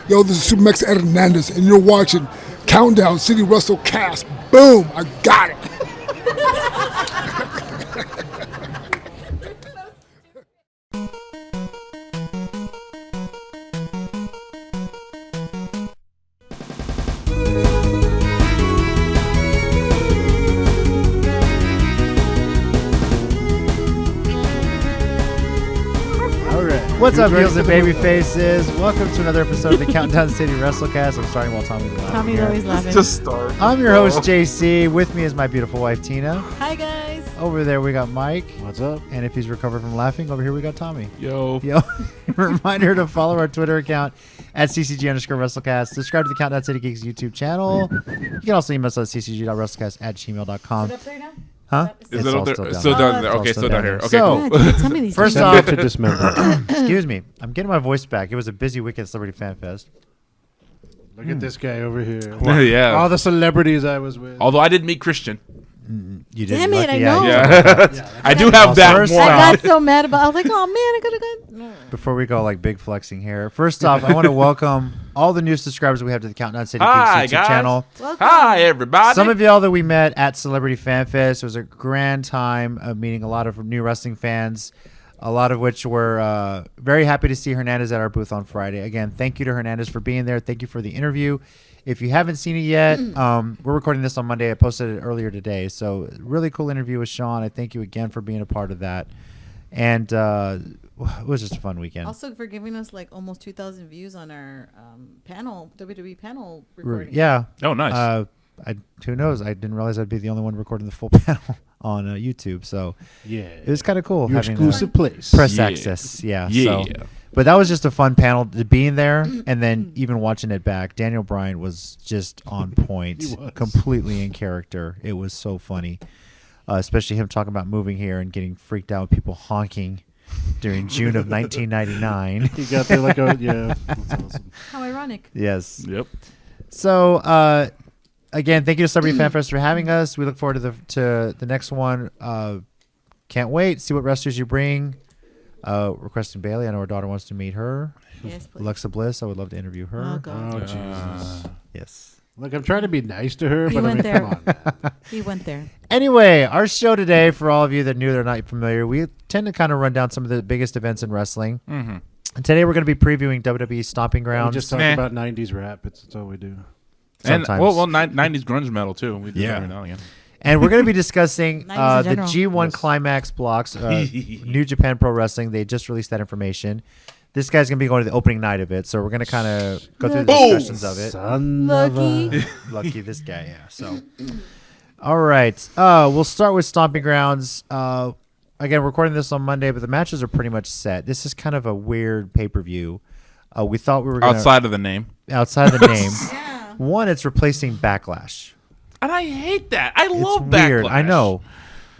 Yo, this is Supermax Hernandez, and you're watching Countdown City WrestleCast. Boom! I got it. What's up, heels and baby faces? Welcome to another episode of the Countdown City WrestleCast. I'm starting while Tommy's laughing. Tommy's always laughing. Just start. I'm your host, JC. With me is my beautiful wife, Tina. Hi, guys. Over there, we got Mike. What's up? And if he's recovered from laughing, over here we got Tommy. Yo. Reminder to follow our Twitter account at @CCG_WrestleCast. Subscribe to the Countdown City Geeks YouTube channel. You can also email us at ccg.wrestlecast@gmail.com. Is it up there now? Huh? Is it's it all up there? still down. Still down Oh, there. it's Okay, all still still down down here. there. Okay, So- cool. Dude, tell me these First things. off, to dismember. excuse me. I'm getting my voice back. It was a busy weekend at Celebrity Fan Fest. Look at this guy over here. Yeah. All the celebrities I was with. Although I didn't meet Christian. You did. Damn it, I lucky, know. Yeah. I do have that First more. I got so mad about. I was like, oh man, I could have got. Before we go like big flexing here, first off, I want to welcome all the new subscribers we have to the Countdown City Hi, Geeks YouTube guys. channel. Welcome. Hi, everybody. Some of y'all that we met at Celebrity Fan Fest. It was a grand time of meeting a lot of new wrestling fans, a lot of which were very happy to see Hernandez at our booth on Friday. Again, thank you to Hernandez for being there. Thank you for the interview. If you haven't seen it yet, we're recording this on Monday. I posted it earlier today. So really cool interview with Sean. I thank you again for being a part of that. And it was just a fun weekend. Also for giving us like almost 2,000 views on our panel, WWE panel recording. Yeah. Oh, nice. Who knows? I didn't realize I'd be the only one recording the full panel on YouTube. So Yeah. it was kind of cool Your having exclusive place. press Yeah. access. Yeah. Yeah. So. But that was just a fun panel being there and then even watching it back. Daniel Bryan was just on point, He was. completely in character. It was so funny, especially him talking about moving here and getting freaked out with people honking during June of 1999. He got there like a, yeah. That's awesome. How ironic. Yes. Yep. So, again, thank you to Celebrity Fan Fest for having us. We look forward to the next one. Can't wait. See what wrestlers you bring. Requesting Bailey. I know our daughter wants to meet her. Yes, please. Alexa Bliss. I would love to interview her. Oh God. Oh, Jesus. Yes. Look, I'm trying to be nice to her, He but I went mean, there. come on, man. He went there. Anyway, our show today, for all of you that knew they're not familiar, we tend to kind of run down some of the biggest events in wrestling. Mm-hmm. And today we're going to be previewing WWE Stomping We Grounds. just talk Nah. about 90s rap. That's all we do. And Sometimes. well, 90s grunge metal too. We do Yeah. that every now and again. And we're going to be discussing 90s in the general. G1 Yes. Climax blocks, New Japan Pro Wrestling. They just released that information. This guy's going to be going to the opening night of it, so we're going to kind of go through the Boom. discussions of it. Son of a- Lucky. Lucky this guy, yeah. So, all right. We'll start with Stomping Grounds. Again, we're recording this on Monday, but the matches are pretty much set. This is kind of a weird pay-per-view. We thought we were going Outside of the name. outside of the name. Yeah. One, it's replacing Backlash. And I hate that. I love It's weird. Backlash. I know.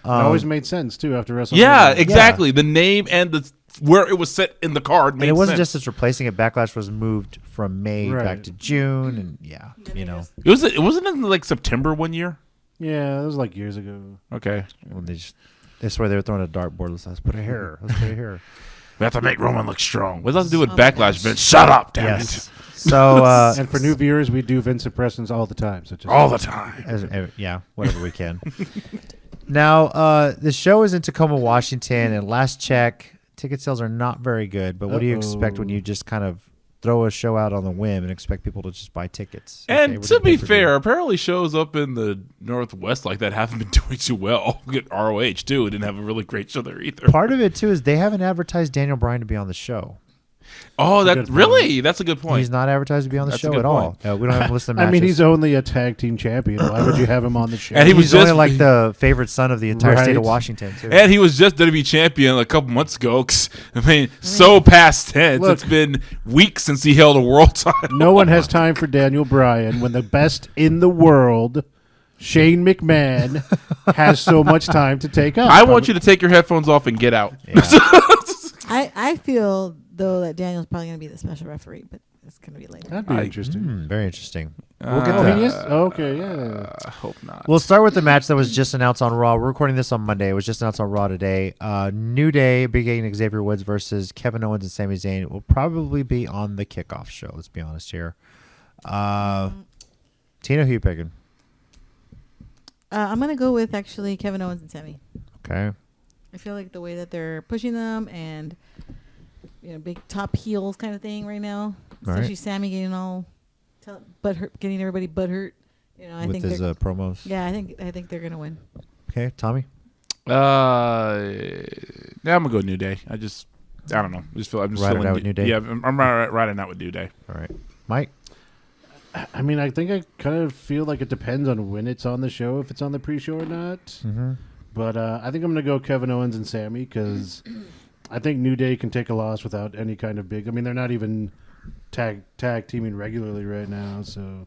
It always made sense, too, after WrestleMania. Yeah, exactly. The name and the where it was set in the card And made it wasn't sense. just as replacing it. Backlash was moved from May back Right. to June, and yeah, you know, It wasn't in like September one year. Yeah, that was like years ago. Okay. when they swear they were throwing a dartboard. Let's put it here. Let's put it here. We have to make Roman look strong. What does that have to do with Oh my Backlash, gosh. Vince? Shut up, damn Yes. So And for new viewers, we do Vince impressions all the time. So just it. All the time. yeah, whatever we can. Now, the show is in Tacoma, Washington, and last check, ticket sales are not very good. But what do you expect when you just kind of throw a show out on the whim and expect people to just buy tickets? Okay, And we're to doing be pay-per-view. fair, apparently shows up in the Northwest like that haven't been doing too well. Look at ROH too. It didn't have a really great show there either. part of it too is they haven't advertised Daniel Bryan to be on the show. Oh, That's a that good really? That's a good point. He's not advertised to be on the That's a show good at all. point. We don't have a list of I matches. mean, he's only a tag team champion. Why would you have him on the show? And he was He's only just- like the favorite son of the entire state of Right. Washington too. And he was just WWE champion a couple months ago. I mean, so past tense. Look. It's been weeks since he held a world title. No one has time for Daniel Bryan when the best in the world, Shane McMahon, has so much time to take up. I want you to take your headphones off and get out. I feel though that Daniel's probably going to be the special referee, but it's going to be later. That'd be interesting. Very interesting. We'll get Oh, that. he is? Okay, yeah. I hope not. We'll start with the match that was just announced on Raw. We're recording this on Monday. It was just announced on Raw today. New Day, Big A and Xavier Woods versus Kevin Owens and Sami Zayn. It will probably be on the kickoff show. Let's be honest here. Tina, who you picking? I'm going to go with actually Kevin Owens and Sami. Okay. I feel like the way that they're pushing them and big top heels kind of thing right now. All Especially right. Sammy getting all getting everybody butthurt. I With think his they're- promos. Yeah, I think they're gonna win. Okay, Tommy. Yeah, I'm gonna go New Day. I don't know. I'm just Ride it feeling out with New Day? Yeah, I'm riding out with New Day. All right, Mike. I mean, I think I kind of feel like it depends on when it's on the show, if it's on the pre-show or not. Mm-hmm. But I think I'm going to go Kevin Owens and Sammy because I think New Day can take a loss without any kind of big. I mean, they're not even tag teaming regularly right now, so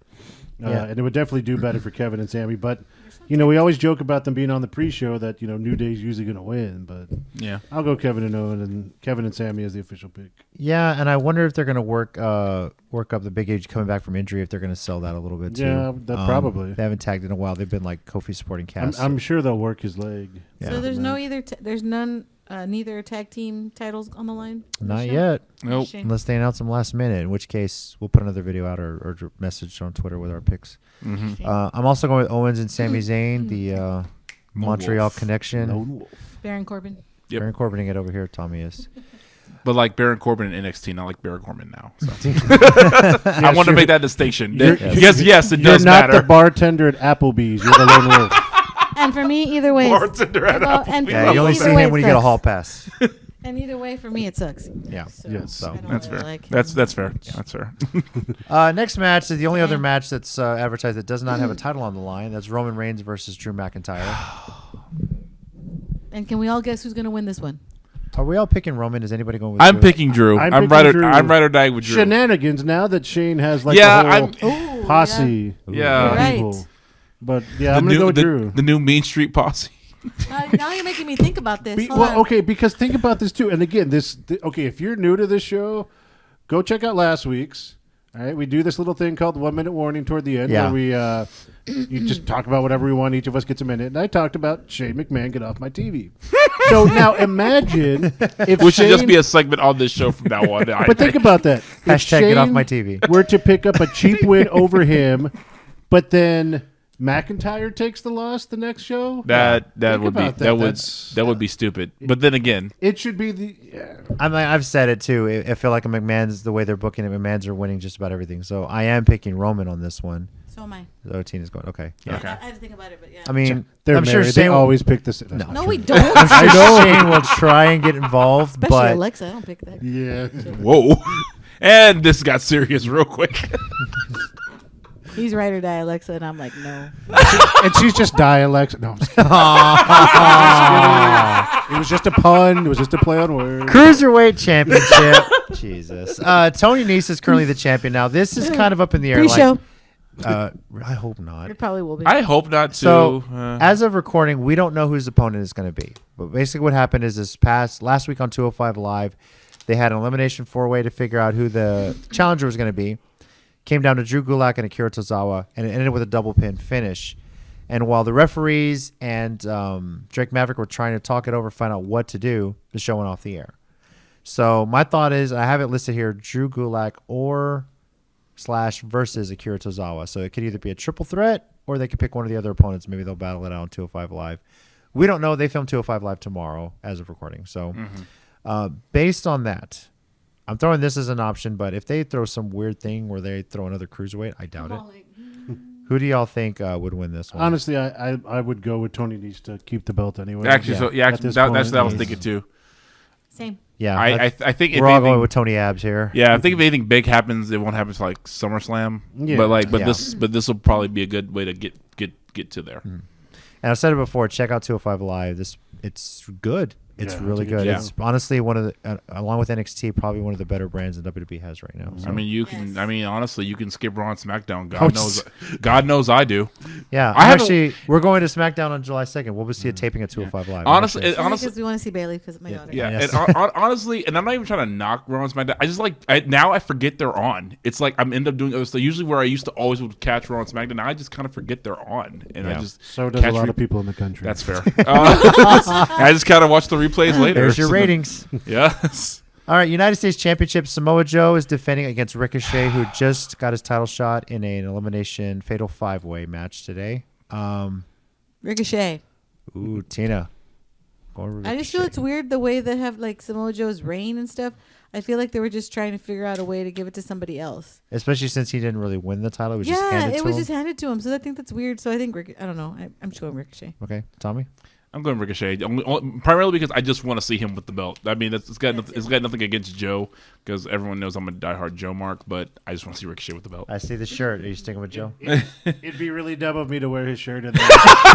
and it would definitely do better for Kevin and Sammy. But we always joke about them being on the pre-show that New Day's usually going to win. But Yeah. I'll go Kevin and Sammy as the official pick. Yeah, and I wonder if they're going to work up the Big Age coming back from injury. If they're going to sell that a little bit too. Yeah, that probably. They haven't tagged in a while. They've been like Kofi supporting cast. I'm sure they'll work his leg. Yeah. So there's neither tag team titles on the line. on the Not show? yet, Nope. Shame. unless they announce them last minute. In which case, we'll put another video out or message on Twitter with our picks. Mm-hmm. Shame. I'm also going with Owens and Sami Zayn, the Montreal Wolf. Connection. Lone Wolf. Baron Corbin. Yep. Baron Corbining it over here. Tommy is. But like Baron Corbin in NXT, not like Baron Corbin now. So. Yeah, I want to sure. make that distinction. You're- Yes, it You're does not matter. the bartender at Applebee's. You're the lone wolf. And for me, either way, Bartender at and for Yeah, me, you only either see way, him when you get a sucks. hall pass. And either way, for me, it sucks. Yeah. So, Yes. So I don't That's really fair. like That's him fair. much. That's fair. Next match is the only other match that's advertised that does not have a title on the line. That's Roman Reigns versus Drew McIntyre. And can we all guess who's going to win this one? Are we all picking Roman? Is anybody going with I'm Drew? picking Drew. I'm I'm picking Drew. ride or die with Drew. Shenanigans now that Shane has like Yeah, the whole Ooh, posse. Yeah. of Right. people. But yeah, I'm gonna go Drew. The new Mean Street Posse. Now you're making me think about this. Hold Well, on. okay, because think about this too. And again, okay, if you're new to this show, go check out last week's. All right, we do this little thing called the 1 minute warning toward the end, Yeah. where we you just talk about whatever we want. Each of us gets a minute, and I talked about Shane McMahon get off my TV. So now imagine if Which should just Shane- be a segment on this show from now on. But think about that. If Hashtag get off Shane my TV. Were to pick up a cheap win over him, but then McIntyre takes the loss the next show. that Think would be about that. that would That's- that would be stupid. But then again, It should be the. Yeah. I've said it too. I feel like McMahon's the way they're booking it. McMahon's are winning just about everything. So I am picking Roman on this one. So am I. So Tina's going. Okay. Yeah. Okay. I have to think about it, but yeah. I mean, They're I'm married. sure They Shane. always pick this. no, we don't. I know Shane will try and get involved, Especially but Alexa. I don't pick that. Yeah. whoa, and this got serious real quick. He's ride or die, Alexa, and I'm like, no. And she's just dialects. No, I'm just kidding. It was just a pun. It was just a play on words. Cruiserweight Championship. Jesus. Tony Nese is currently the champion now. This is kind of up in the air. Pre-show. I hope not. It probably will be. I hope not. So, too. as of recording, we don't know who his opponent is going to be. But basically, what happened is last week on 205 Live, they had an elimination four-way to figure out who the challenger was going to be. Came down to Drew Gulak and Akira Tozawa, and it ended with a double pin finish. And while the referees and Drake Maverick were trying to talk it over, find out what to do, the show went off the air. So my thought is, I have it listed here, Drew Gulak or / versus Akira Tozawa. So it could either be a triple threat, or they could pick one of the other opponents. Maybe they'll battle it out on 205 Live. We don't know. They film 205 Live tomorrow as of recording. So based on that, I'm throwing this as an option. But if they throw some weird thing where they throw another cruiserweight, I doubt it. Who do y'all think would win this one? Honestly, I would go with Tony Nese to keep the belt anyway. actually, At this that's point. what I was thinking too. Same. Yeah, I think if we're all anything, going with Tony Abs here. yeah, I think if anything big happens, it won't happen to like SummerSlam. Yeah. But Yeah. this will probably be a good way to get to there. And I've said it before. Check out 205 Live. It's good. It's Yeah, really it's a good good. show. It's honestly one of the, along with NXT, probably one of the better brands that WWE has right now. So. I mean, you can. Yes. I mean, honestly, you can skip Raw and SmackDown. Oh, God knows I do. yeah, I haven't- actually, we're going to SmackDown on July 2nd. We'll see a taping at 205 Live. Honestly, Actually, Because we want to see Bailey because of my daughter. Yeah, Yes. and honestly, and I'm not even trying to knock Raw and SmackDown. I just like now I forget they're on. It's like I'm end up doing other stuff. Usually, where I used to always would catch Raw and SmackDown, now I just kind of forget they're on, and I Yeah. just So does a catch lot of people in the country. That's fair. I just kind of watch the replays later. there's your So- ratings. Yes. All right, United States Championship. Samoa Joe is defending against Ricochet, who just got his title shot in an elimination fatal 5-way match today. Ricochet. Ooh, Tina. Going I just feel Ricochet. it's weird the way they have like Samoa Joe's reign and stuff. I feel like they were just trying to figure out a way to give it to somebody else. Especially since he didn't really win the title. It was just Yeah, handed it to was him. just handed to him. So I think that's weird. So I think I don't know. I'm just going Ricochet. Okay, Tommy? I'm going Ricochet, primarily because I just want to see him with the belt. I mean, it's got nothing against Joe, because everyone knows I'm a diehard Joe mark, but I just want to see Ricochet with the belt. I see the shirt. Are you sticking with Joe? It'd be really dumb of me to wear his shirt and then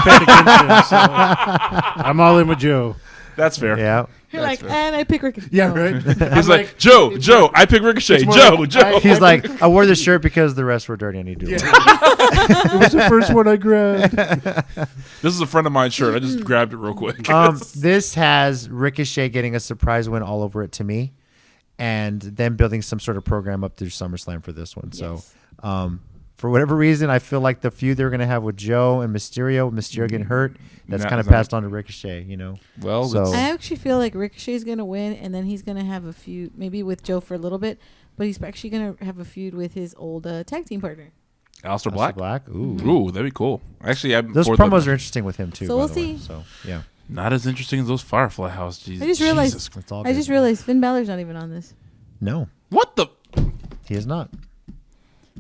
bet against him. So I'm all in with Joe. That's fair. Yeah. You're That's like, fair. and I pick Ricochet. Yeah, No. right. He's like, Joe, I pick Ricochet. it's more Joe, like, Joe. He's like, I wore the shirt because the rest were dirty. I need to do it. It was the first one I grabbed. This is a friend of mine's shirt. I just grabbed it real quick. This has Ricochet getting a surprise win all over it to me, and then building some sort of program up through SummerSlam for this one. Yes. So, for whatever reason, I feel like the feud they're going to have with Joe and Mysterio, getting hurt, that's Nah, kind of it's not- passed on to Ricochet, you know? Well, So- I actually feel like Ricochet's going to win, and then he's going to have a feud, maybe with Joe for a little bit, but he's actually going to have a feud with his old tag team partner. Aleister Black. Ooh. Ooh, that'd be cool. Actually, Those promos are interesting with him, too. So by we'll the way. see. So, yeah. not as interesting as those Firefly House. Jesus. I just realized- Jesus. It's all I good. just realized Finn Balor's not even on this. No, What the? he is not.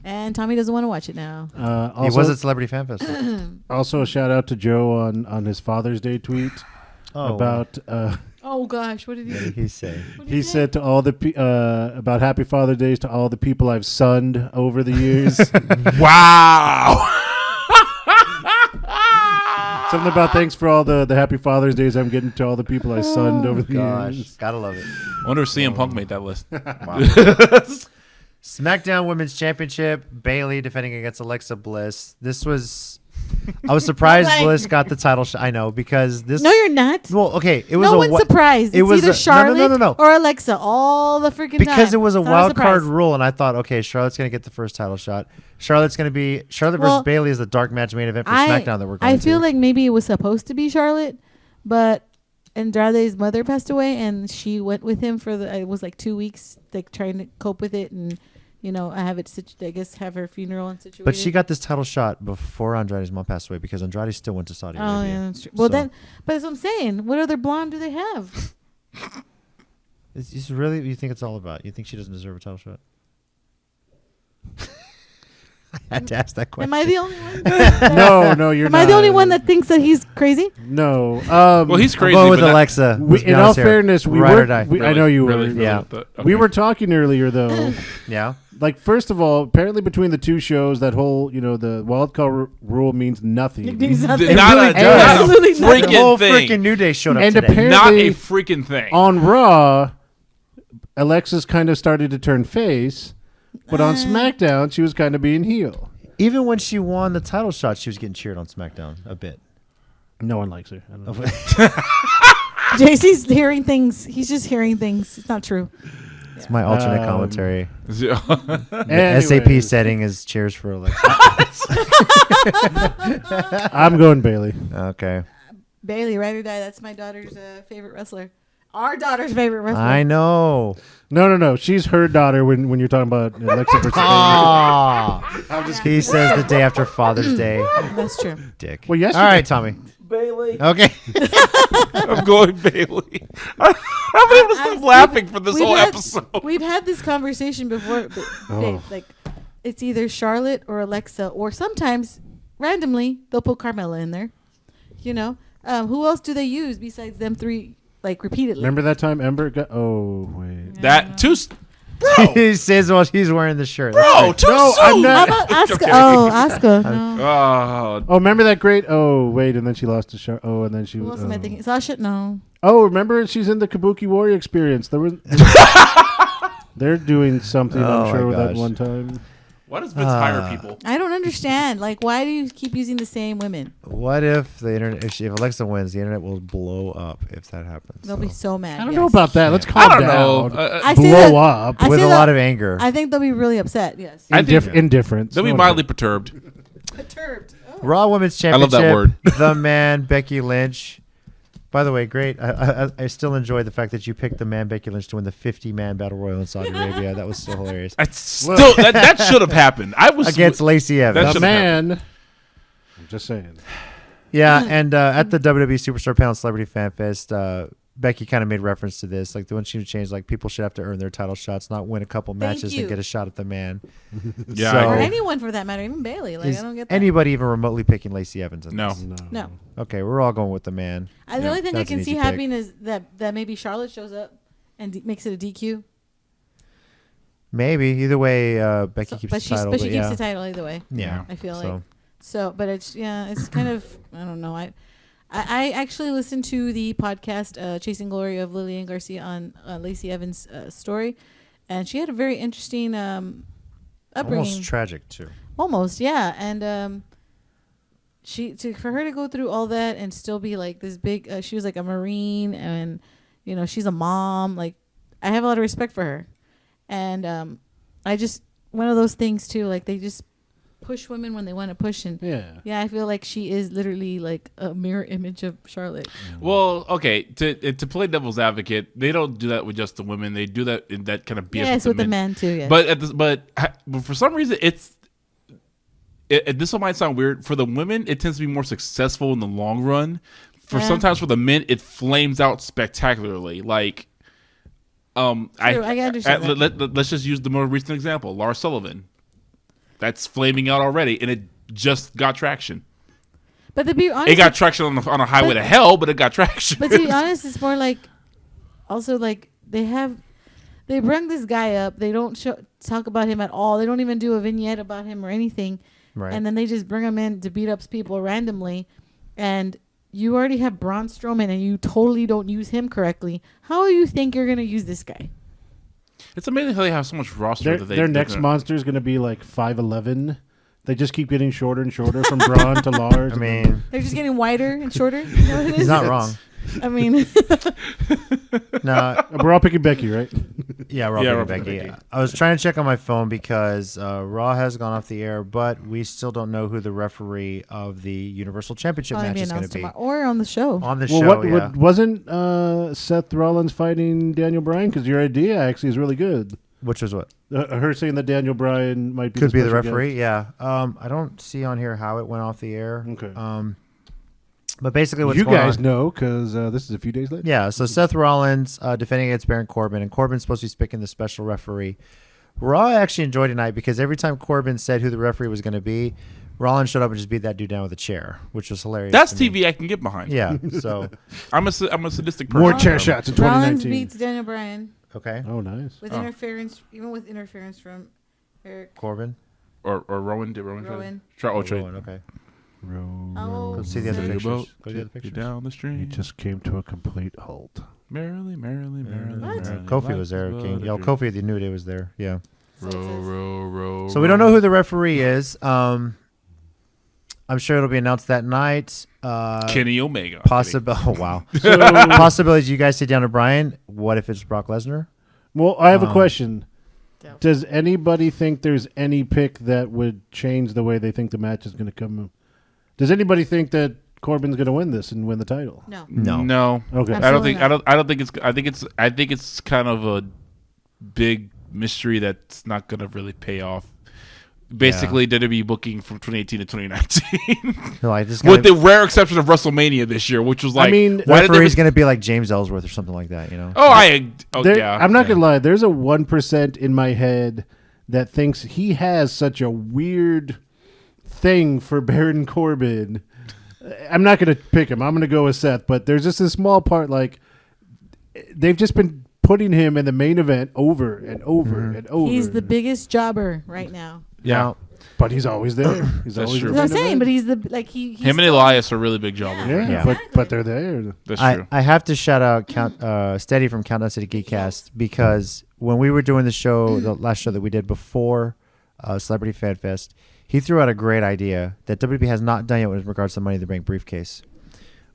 And Tommy doesn't want to watch it now. He was at Celebrity Fan Fest. Also, a shout out to Joe on his Father's Day tweet about. Oh, gosh. What did What he did he say? what did He said to all the about Happy Father's Days to all the people I've sunned over the years. Wow. Something about thanks for all the Happy Father's Days I'm getting to all the people I sunned over the Gosh, years. gotta love it. I wonder if CM Punk made that list. SmackDown Women's Championship, Bailey defending against Alexa Bliss. This was, I was surprised Like- Bliss got the title shot. I know, because this. No, you're not. Well, okay, it was No a one's surprised. it It's was either a- Charlotte no. or Alexa all the freaking time. because it was a It's not wild card surprise. rule, and I thought, okay, Charlotte's gonna get the first title shot. Charlotte versus Well, Bailey is the dark match main event for SmackDown that we're going I feel to. like maybe it was supposed to be Charlotte, but Andrade's mother passed away, and she went with him for it was like 2 weeks, like trying to cope with it, and I have it. I guess have her funeral and situated. But she got this title shot before Andrade's mom passed away because Andrade still went to Saudi Oh Arabia. yeah, that's true. Well So- then, but that's what I'm saying. What other blonde do they have? It's really what you think it's all about? You think she doesn't deserve a title shot? I had to ask that question. Am I the only one? No, you're Am not. I the only one that thinks that he's crazy? No. Well, he's I'm crazy. going with but not- Alexa. We, Let's be in all honest here. fairness, we Ride or were. die. I know you were. Yeah. We were talking earlier though. Yeah. Like, first of all, apparently between the two shows, that whole, the wild card rule means nothing. It means nothing. It Not really a, does. not a Absolutely The freaking whole thing. freaking New Day showed up And today. apparently- Not a freaking thing. On Raw, Alexa's kind of started to turn face, but on SmackDown, she was kind of being heel. Even when she won the title shot, she was getting cheered on SmackDown a bit. No one likes her. I don't know. JC's hearing things. He's just hearing things. It's not true. It's my alternate commentary. The SAP Anyway, setting is cheers for Alexa. I'm going Bailey. Okay. Bailey, ride or die. That's my daughter's favorite wrestler. Our daughter's favorite wrestler. I know. No. She's her daughter when you're talking about Alexa versus Bailey. Ah. He says the day after Father's Day. That's true. Dick. Well, yesterday- All right, Tommy. Bailey. Okay. I'm going Bailey. I'm able to stop laughing for this whole episode. We've had this conversation before, but Dave, like it's either Charlotte or Alexa, or sometimes randomly they'll put Carmella in there. Who else do they use besides them three? Like repeatedly. Remember that time Ember got? Oh wait. That too. He says while she's wearing the shirt. Bro, too No, soon. I'm How not. about Asuka? Okay. Oh, Asuka. No. Oh, Oh, remember that great? Oh wait, and then she lost to Char. Oh, and then she. Who else am I thinking? Sasha? No. Oh, remember she's in the Kabuki Warrior Experience. They're doing something, I'm sure, with that one time. Why does Vince hire people? I don't understand. Like, why do you keep using the same women? What if the internet? If Alexa wins, the internet will blow up. If that happens, They'll be so mad. I don't know about that. Let's calm I don't down. know. I say Blow that- up. I with say a that- lot of anger. I think they'll be really upset. Yes. Indifference. They'll be mildly perturbed. Perturbed. Oh. Raw Women's I love Championship. that word. The man Becky Lynch. By the way, great. I still enjoy the fact that you picked the man Becky Lynch to win the 50-man battle royal in Saudi Arabia. That was so hilarious. That should have happened. I was Against Lacey Evans. That The man. I'm just saying. Yeah, and at the WWE Superstar Panel Celebrity Fan Fest, Becky kind of made reference to this. Like, the one she changed, like, people should have to earn their title shots, not win a couple matches you. and get a shot at the man. Yeah, So- I Or agree. anyone for that matter, even Bailey. Like, Is I don't get that. anybody even remotely picking Lacey Evans in No. this? No. Okay, we're all going with the man. The only thing I That's an can see easy happening is that maybe Charlotte shows up and makes it a DQ. Maybe. Either way, Becky keeps but the title. but she keeps yeah. the title either way. Yeah. I feel so. like. So, but it's kind of, I don't know. I actually listened to the podcast Chasing Glory of Lillian Garcia on Lacey Evans' story, and she had a very interesting upbringing. Almost tragic, too. Almost, yeah. And for her to go through all that and still be like this big, she was like a Marine, and she's a mom. Like, I have a lot of respect for her, and I just one of those things too. Like, they just push women when they want to push, and yeah, I feel like she is literally like a mirror image of Charlotte. Well, okay, to play devil's advocate, they don't do that with just the women. They do that in that kind of BS Yes, with the men too. Yeah, But for some reason, this one might sound weird. For the women, it tends to be more successful in the long run. Sometimes for the men, it flames out spectacularly. Like, I understand that. let's just use the more recent example, Lars Sullivan. That's flaming out already, and it just got traction. But to be honest, It got traction on a highway to hell, but it got traction. But to be honest, it's more like, also like they bring this guy up. They don't talk about him at all. They don't even do a vignette about him or anything. Right. And then they just bring him in to beat up people randomly. And you already have Braun Strowman and you totally don't use him correctly. How do you think you're going to use this guy? It's amazing how they have so much roster. Their next monster is going to be like 5'11". They just keep getting shorter and shorter from Braun to Lars. I mean, They're just getting wider and shorter. You know what it is? he's not wrong. I mean, No, we're all picking Becky, right? yeah, we're all picking Becky. I was trying to check on my phone because Raw has gone off the air, but we still don't know who the referee of the Universal Championship probably match be is going announced to be. tomorrow or on the show. On the Well, show, wasn't Seth Rollins fighting Daniel Bryan? Because your idea actually is really good. Which was what? Her saying that Daniel Bryan might be Could be the special referee, yeah. I don't see on here how it went off the air. Okay. But basically what's You going guys on, know because this is a few days later. yeah, so Seth Rollins defending against Baron Corbin, and Corbin's supposed to be picking the special referee. Raw actually enjoyed tonight because every time Corbin said who the referee was going to be, Rollins showed up and just beat that dude down with a chair, which was hilarious. That's to me. TV I can get behind. Yeah, so, I'm a sadistic person. More chair shots in Rollins 2019. beats Daniel Bryan okay. Oh, nice. with interference, even with interference from Eric Corbin. Or Rowan. Did Rowan? Rowan. Rowan, okay. Oh, Go see the other Sail your pictures. boat, Go see the other take you pictures. down the stream. It just came to a complete halt. Merrily, merrily, merrily, What? merrily. Kofi was there. King. Yeah, Kofi the New Day was there. Yeah. Row. So we don't know who the referee is. I'm sure it'll be announced that night. Kenny Omega. Oh wow. Possibilities. You guys sit down to Brian. What if it's Brock Lesnar? Well, I have a question. Dope. Does anybody think there's any pick that would change the way they think the match is going to come? Does anybody think that Corbin's going to win this and win the title? No. No. Okay. I don't think. Absolutely I don't think it's. I think it's kind of a big mystery that's not going to really pay off. Basically, WWE booking from 2018 to 2019, Like this with the rare exception of WrestleMania this year, which was like, I mean, the referee's going to be like James Ellsworth or something like that, you know? yeah. I'm not going to lie. There's a 1% in my head that thinks he has such a weird thing for Baron Corbin. I'm not going to pick him. I'm going to go with Seth. But there's just a small part, like, they've just been putting him in the main event over and over and over. He's the biggest jobber right now. Yeah. But he's always there. He's That's always true. in That's the what I'm saying, main but event. he's the like he. Him and Elias are really big jobbers. Yeah, right now. Exactly. but they're there. That's true. I have to shout out Steady from Countdown City Geekcast because when we were doing the show, the last show that we did before Celebrity Fan Fest, he threw out a great idea that WWE has not done yet with regards to the Money in the Bank briefcase.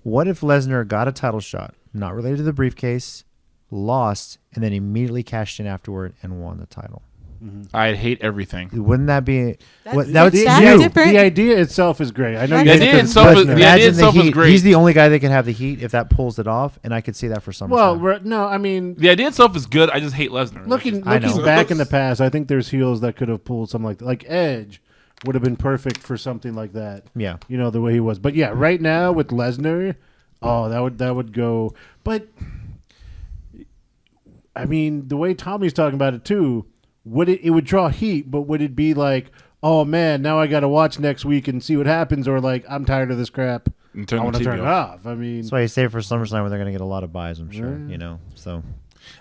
What if Lesnar got a title shot, not related to the briefcase, lost, and then immediately cashed in afterward and won the title? I'd hate everything. Wouldn't that be? That's- That would that's you. different. The idea itself is great. I know The you idea hate it 'cause itself it's is- Lesnar. the idea Imagine itself the is heat. great. He's the only guy that can have the heat if that pulls it off, and I could see that for SummerSlam. Well, no, I mean, The idea itself is good. I just hate Lesnar. looking I know. back in the past, I think there's heels that could have pulled something like Edge would have been perfect for something like that. Yeah. You know, the way he was. But yeah, right now with Lesnar, that would go. But I mean, the way Tommy's talking about it too, it would draw heat, but would it be like, oh man, now I got to watch next week and see what happens, or like I'm tired of this crap, And turn I the want to TV turn it off. off. I mean, That's why you save it for SummerSlam where they're going to get a lot of buys, I'm sure. You know, so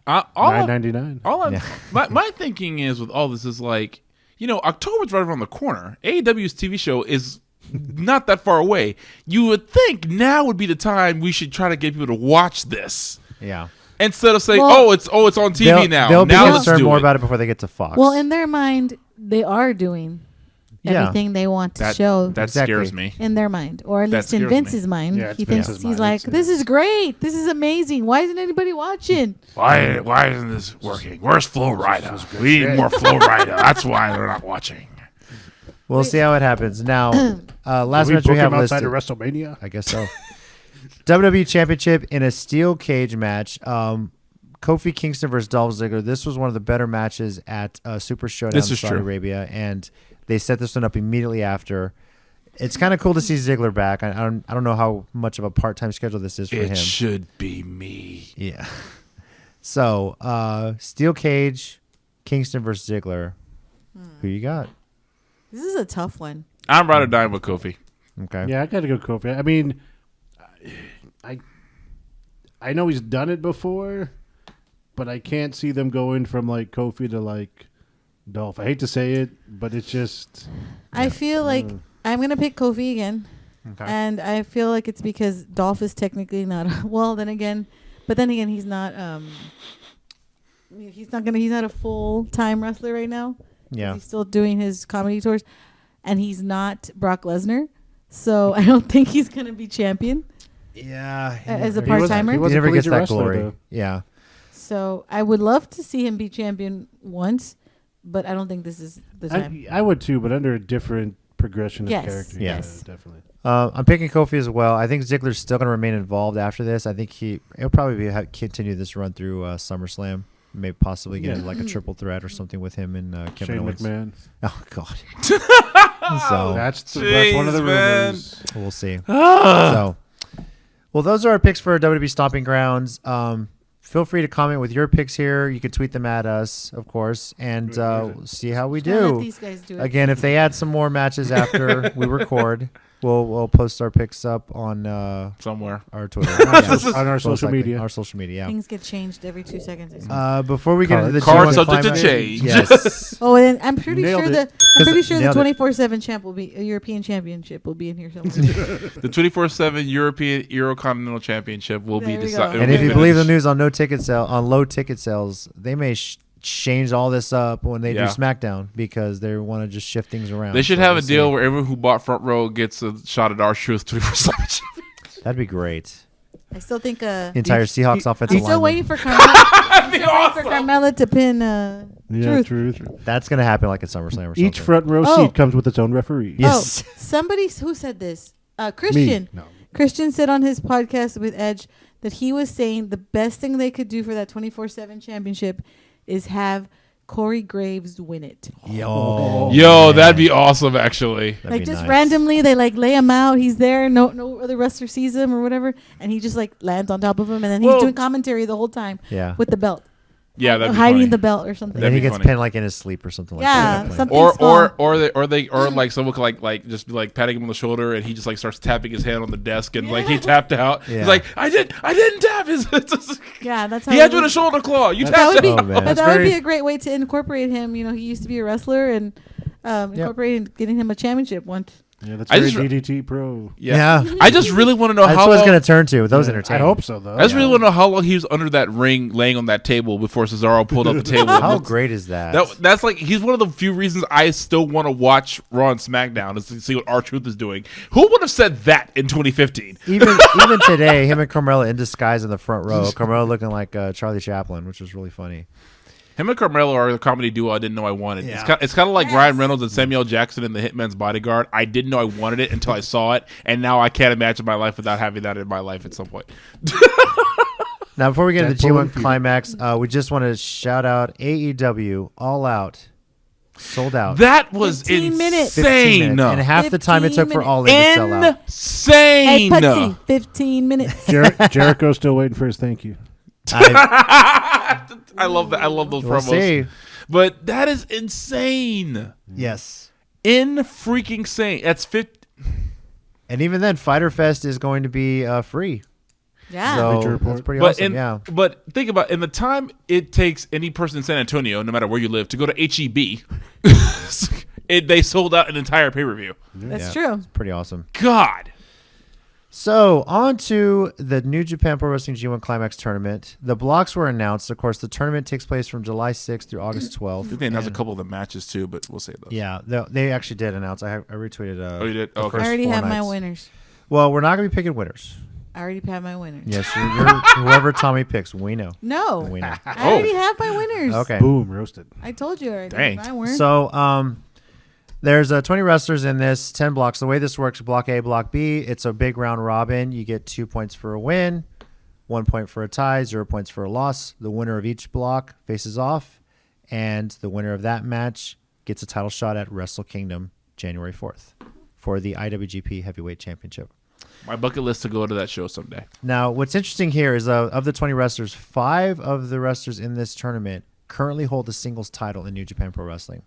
All I'm- $9.99. Yeah. my thinking is with all this is like, October's right around the corner. AEW's TV show is not that far away. You would think now would be the time we should try to get people to watch this yeah. instead of saying, Well, it's on TV now. They'll be now let's concerned do more it. about it before they get to Fox. Well, in their mind, they are doing Yeah. everything they want to That show that Exactly. scares me. in their mind, or at That least in scares me. Vince's mind. Yeah, it's He thinks Vince's he's mind. like, It's- "This is great. This is amazing. Why isn't anybody watching?" Why isn't this working? Where's Flo Rida? We need more Flo Rida. That's why they're not watching. we'll see how it happens. Now, last Did we match book we have him outside listed. of WrestleMania? I guess so. WWE Championship in a steel cage match. Kofi Kingston versus Dolph Ziggler. This was one of the better matches at Super Showdown This in is Saudi true. Arabia, and they set this one up immediately after. It's kind of cool to see Ziggler back. I don't know how much of a part-time schedule this is for him. It should be me. Yeah. So, steel cage, Kingston versus Ziggler. Who you got? This is a tough one. I'm ride or die with Kofi. Okay. Yeah, I got to go Kofi. I mean, I know he's done it before, but I can't see them going from like Kofi to like Dolph. I hate to say it, but it's just I feel like I'm gonna pick Kofi again, Okay. and I feel like it's because Dolph is technically not. Well, then again, he's not. He's not a full time wrestler right now. Yeah. He's still doing his comedy tours, and he's not Brock Lesnar, so I don't think he's gonna be champion. Yeah. As a He was- part-timer? he He was a never gets collegiate that wrestler, glory. though. Yeah. So I would love to see him be champion once, but I don't think this is the time. I would too, but under a different progression Yes, of character. yes. Yeah, definitely. I'm picking Kofi as well. I think Ziggler's still going to remain involved after this. I think he'll probably continue this run through SummerSlam. Maybe possibly get Yeah. like a triple threat or something with him and Kevin Shane Owens. McMahon. Oh God. So That's Jeez, one of the man. rumors. we'll see. So, well, those are our picks for WWE Stomping Grounds. Feel free to comment with your picks here. You can tweet them at us, of course, and we'll see how we I'll let do. these guys do it. Again, if they add some more matches after we record, we'll post our picks up on Somewhere. our Twitter. Yeah, On our most social likely. media. Our social media, yeah. Things get changed every 2 seconds. I swear. Before we get into the Cards G1 subject to Climax- change. Yes. Oh, and I'm pretty Nailed sure it. the Nailed it. 24/7 champ will be a European Championship will be in here somewhere. The 24/7 European Eurocontinental Championship will There be we decided. go. And if you believe the news on low ticket sales, they may change all this up when they do Yeah. SmackDown because they want to just shift things around. they should So have we'll a deal see. where everyone who bought front row gets a shot at our truth 24/7. That'd be great. I still think Entire Seahawks offensive I'm still lineman. waiting for Carmella. For Carmella to pin Yeah, Truth. truth. That's gonna happen like at SummerSlam or something. Each front row Oh. seat comes with its own referee. Yes. Oh, somebody who said this? Christian. Me. No. Christian said on his podcast with Edge that he was saying the best thing they could do for that 24/7 championship is have Corey Graves win it. Yo, Yo, that'd be awesome, actually. That'd like be just nice. randomly they like lay him out. He's there. No other wrestler sees him or whatever, and he just like lands on top of him, and then he's Whoa. doing commentary the whole time Yeah. with the belt, Yeah, that'd be hiding funny. the belt or something. And then he That'd be gets funny. pinned like in his sleep or something like Yeah, that. something Or small. like someone could like just be like patting him on the shoulder and he just like starts tapping his hand on the desk and like he tapped out. Yeah. He's like, I didn't tap his. Yeah, that's how He it had you in a was. shoulder claw. You That tapped would be Oh, man. but That's that would very- be a great way to incorporate him. You know, he used to be a wrestler, and incorporating getting him a championship once. Yeah, that's I very just- DDT Pro. Yeah. I just really want to know That's how what it's long. going to turn to. That was I entertaining. hope so, though. I just really want to know how long he was under that ring, laying on that table before Cesaro pulled up the table. How great is that? That's like he's one of the few reasons I still want to watch Raw and SmackDown is to see what R-Truth is doing. Who would have said that in 2015? Even today, him and Carmella in disguise in the front row. Carmella looking like Charlie Chaplin, which was really funny. Him and Carmelo are the comedy duo I didn't know I wanted. Yeah. It's kind of like Ryan Reynolds and Samuel Jackson in The Hitman's Bodyguard. I didn't know I wanted it until I saw it, and now I can't imagine my life without having that in my life at some point. Now, before we get into the Deadpool G1 and Fury. Climax, we just want to shout out AEW All Out, sold out. That was 15 minutes. 15 insane. minutes, and half the time it took 15 for All In to sell out. Hey, Insane. Putsy, 15 minutes. Jericho's still waiting for his thank you. I love that. I love those We'll promos. see. But that is insane. Yes. In freaking sane. That's And even then, Fyter Fest is going to be free. Yeah. So Major report. that's pretty But awesome. Yeah. but think about in the time it takes any person in San Antonio, no matter where you live, to go to HEB, they sold out an entire pay-per-view. That's Yeah. true. Pretty awesome. God. So, on to the New Japan Pro Wrestling G1 Climax tournament. The blocks were announced. Of course, the tournament takes place from July 6th through August I 12th. think they announced a couple of the matches too, but we'll save those. Yeah, they actually did announce. I retweeted. Oh, you did? the Okay. first I already 4 have my nights. winners. Well, we're not going to be picking winners. I already have my winners. Yes, you're whoever Tommy picks, we know. No. We know. I already have my winners. Okay. Boom, roasted. I told you already. Dang. Mine were. So, there's 20 wrestlers in this, 10 blocks. The way this works, Block A, Block B, it's a big round robin. You get 2 points for a win, 1 point for a tie, 0 points for a loss. The winner of each block faces off, and the winner of that match gets a title shot at Wrestle Kingdom January 4th for the IWGP Heavyweight Championship. My bucket list to go to that show someday. Now, what's interesting here is of the 20 wrestlers, 5 of the wrestlers in this tournament currently hold the singles title in New Japan Pro Wrestling.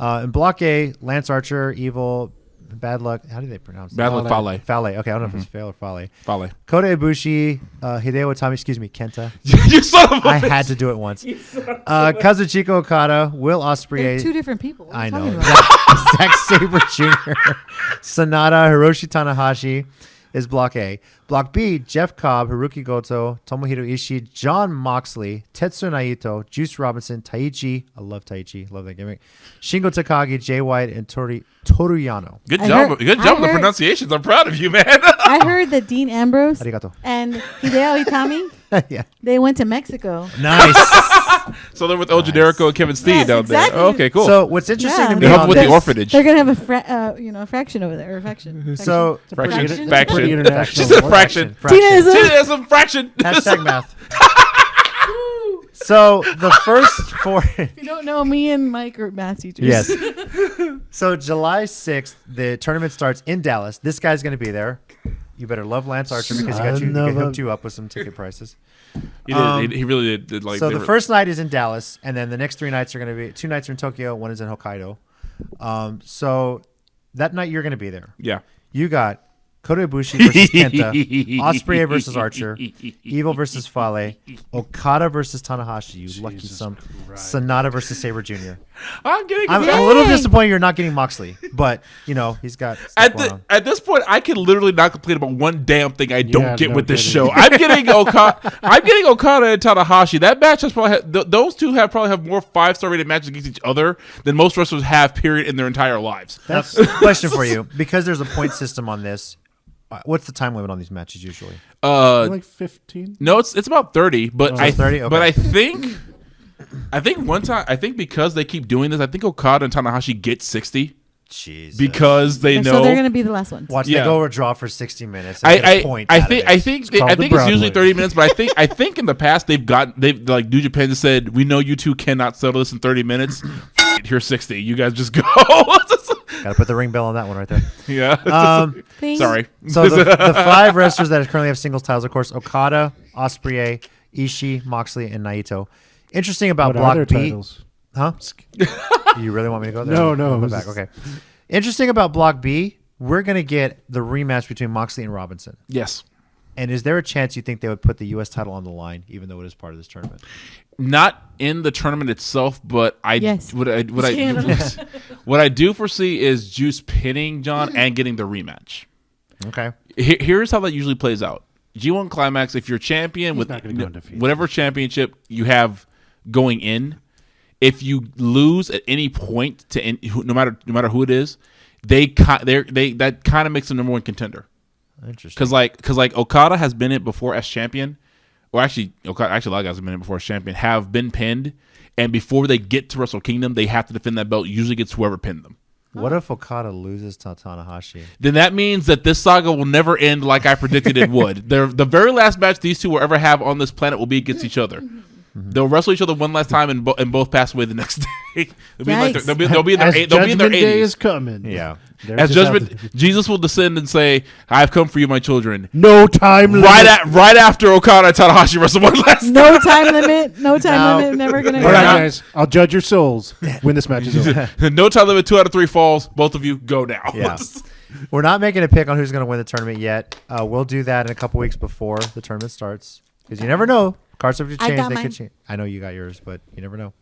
In Block A, Lance Archer, Evil, Bad Luck. How do they pronounce it? Bad Luck Fale. Fale. Okay, I don't know if it's Fale or Fale. Fale. Kota Ibushi, Hideo Itami, Kenta. You son of a I had to do it once. Kazuchika Okada, Will Ospreay. They're two different people. What are I you know. talking about? Zack Sabre Jr., Sonata, Hiroshi Tanahashi is Block A. Block B, Jeff Cobb, Haruki Goto, Tomohiro Ishii, John Moxley, Tetsuya Naito, Juice Robinson, Taichi. I love Taichi. Love that gimmick. Shingo Takagi, Jay White, and Toriyano. Good I job. heard- Good I job with the heard- pronunciations. I'm proud of you, man. I heard that Dean Ambrose Arigato. and Hideo Itami, Yeah. they went to Mexico. Nice. So they're with El Generico and Kevin Steen Yes, down exactly. there. Okay, cool. So what's interesting Yeah. to me They help on with the this, orphanage. They're gonna have a fraction over there, or a faction. So Fraction. Fraction? Fraction. Pretty international. She said fraction. Tina is a Tina fraction. Hashtag math. So the first 4. If you don't know, me and Mike are math teachers. Yes. So July 6th, the tournament starts in Dallas. This guy's going to be there. You better love Lance Archer because he hooked you up with some ticket prices. He did. He really did. Like So they the were- first night is in Dallas, and then the next 3 nights are going to be 2 nights are in Tokyo, 1 is in Hokkaido. So that night you're going to be there. Yeah. You got Kota Ibushi versus Kenta, Ospreay versus Archer, Evil versus Fale, Okada versus Tanahashi. You lucky Jesus some. Christ. Sonata versus Sabre Jr. I'm getting. I'm Yay. a little disappointed you're not getting Moxley, but he's got stuff going on. At this point, I can literally not complain about one damn thing I don't Yeah, get no with this kidding. show. I'm getting Okada. I'm getting Okada and Tanahashi. That match has probably those two probably have more 5-star rated matches against each other than most wrestlers have. Period in their entire lives. That's a question for you. Because there's a point system on this, what's the time limit on these matches usually? Like 15. No, it's about 30, but Oh, 30? Okay. but I think because they keep doing this, I think Okada and Tanahashi get 60 Jesus. because they And know. so they're gonna be the last ones. Watch Yeah. they go over a draw for 60 minutes. And get a point I out of think it. I think called I the think it's usually Broadway. 30 minutes, but I think in the past they've like New Japan just said, we know you two cannot settle this in 30 minutes. Here's 60. You guys just go. Gotta put the ring bell on that one right there. Yeah. Thing. Sorry. So the 5 wrestlers that currently have singles titles, of course, Okada, Ospreay, Ishii, Moxley, and Naito. Interesting about What are their Block B. titles? Huh? You really want me to go there? No, I'll go it back. was- Okay. Interesting about Block B, we're going to get the rematch between Moxley and Robinson. Yes. And is there a chance you think they would put the U.S. title on the line, even though it is part of this tournament? Not in the tournament itself, but Yes. what I do foresee is Juice pinning John and getting the rematch. Okay. Here's how that usually plays out. G1 Climax, if you're champion with not gonna go undefeated. whatever championship you have going in, if you lose at any point no matter who it is, that kind of makes them number one contender. Interesting. Because like Okada has been it before as champion, or actually a lot of guys have been it before as champion, have been pinned, and before they get to Wrestle Kingdom, they have to defend that belt. Usually gets whoever pinned them. What if Okada loses to Tanahashi? Then that means that this saga will never end like I predicted it would. The very last match these two will ever have on this planet will be against each other. They'll wrestle each other one last time and both pass away the next day. They'll be in their As Judgment Day is 80s. coming. Yeah. They're As just judgment, Jesus will descend and say, "I've come for you, my children." no time limit. Right after Okada and Tanahashi wrestle one last. No time limit. No time limit. Never gonna. All right, guys. I'll judge your souls when this match is over. No time limit. 2 out of 3 falls. Both of you go now. Yeah. We're not making a pick on who's going to win the tournament yet. We'll do that in a couple weeks before the tournament starts, because you never know. Cards have to I change. got They mine. could change. I know you got yours, but you never know.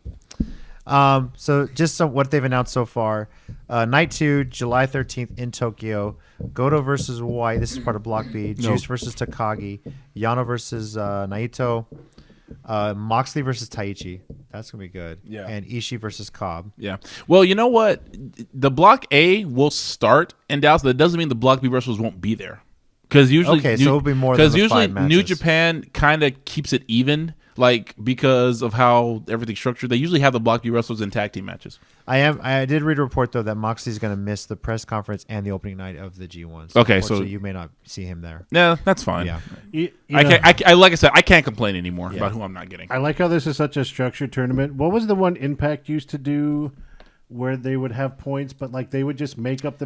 So just what they've announced so far. Night 2, July 13th in Tokyo. Goto versus White. This is part of Block B. Juice versus Takagi. Yano versus Naito. Moxley versus Taichi. That's going to be good. Yeah. And Ishii versus Cobb. Yeah. Well, you know what? The Block A will start in Dallas. That doesn't mean the Block B wrestlers won't be there. Because usually, Okay, so it'll be more than the usually 5 matches. New Japan kind of keeps it even, like because of how everything's structured. They usually have the Block B wrestlers in tag team matches. I did read a report though that Moxley's going to miss the press conference and the opening night of the G1. Okay, so unfortunately, you may not see him there. Yeah, that's fine. Yeah. I like I said, I can't complain anymore about who I'm not getting. I like how this is such a structured tournament. What was the one Impact used to do where they would have points, but like they would just make up the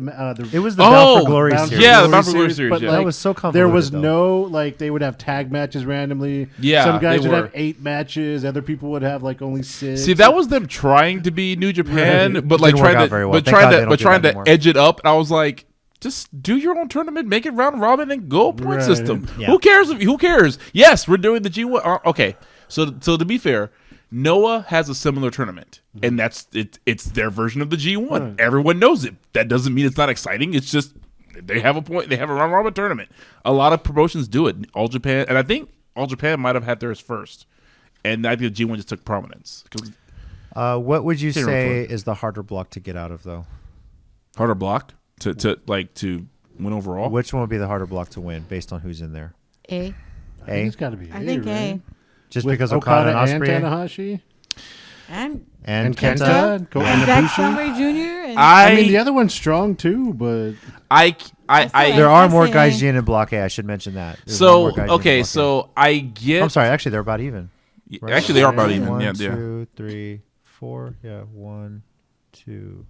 It was the Bound for Glory Bound for series. Yeah, the Bound for Glory series, but yeah. like, That was so convoluted, there was though. no like they would have tag matches randomly. Yeah, some guys they would were. have 8 matches. Other people would have like only 6. See, that was them trying to be New Japan, Right. but like Didn't work trying out to, very well. but Thank trying God they to, don't but do trying that to anymore. edge it up. And I was like, just do your own tournament, make it round robin, and go point Right. system. Yeah. Who cares? Who cares? Yes, we're doing the G1. Okay, so to be fair, Noah has a similar tournament, and that's it. It's their version of the G1. Right. Everyone knows it. That doesn't mean it's not exciting. It's just they have a point. They have a round robin tournament. A lot of promotions do it. All Japan, and I think All Japan might have had theirs first, and I think the G1 just took prominence. 'Cause What would you Can't say remember. is the harder block to get out of though? harder block to win overall. Which one would be the harder block to win based on who's in there? A. A, It's got to be. I think right? A. just With because Okada and and Ospreay Tanahashi And and Kenta, Kenta. and Zack Ibushi. Strawberry Jr. And I mean, the other one's strong too, but I There are more say guys A. in Block A. I should mention that. There's one so more Gaijin in okay, Block A. so I get. I'm sorry. Actually, they're about even. Actually, they are about even. One, Yeah, yeah. 2, 3, 4. Yeah, 1, 2,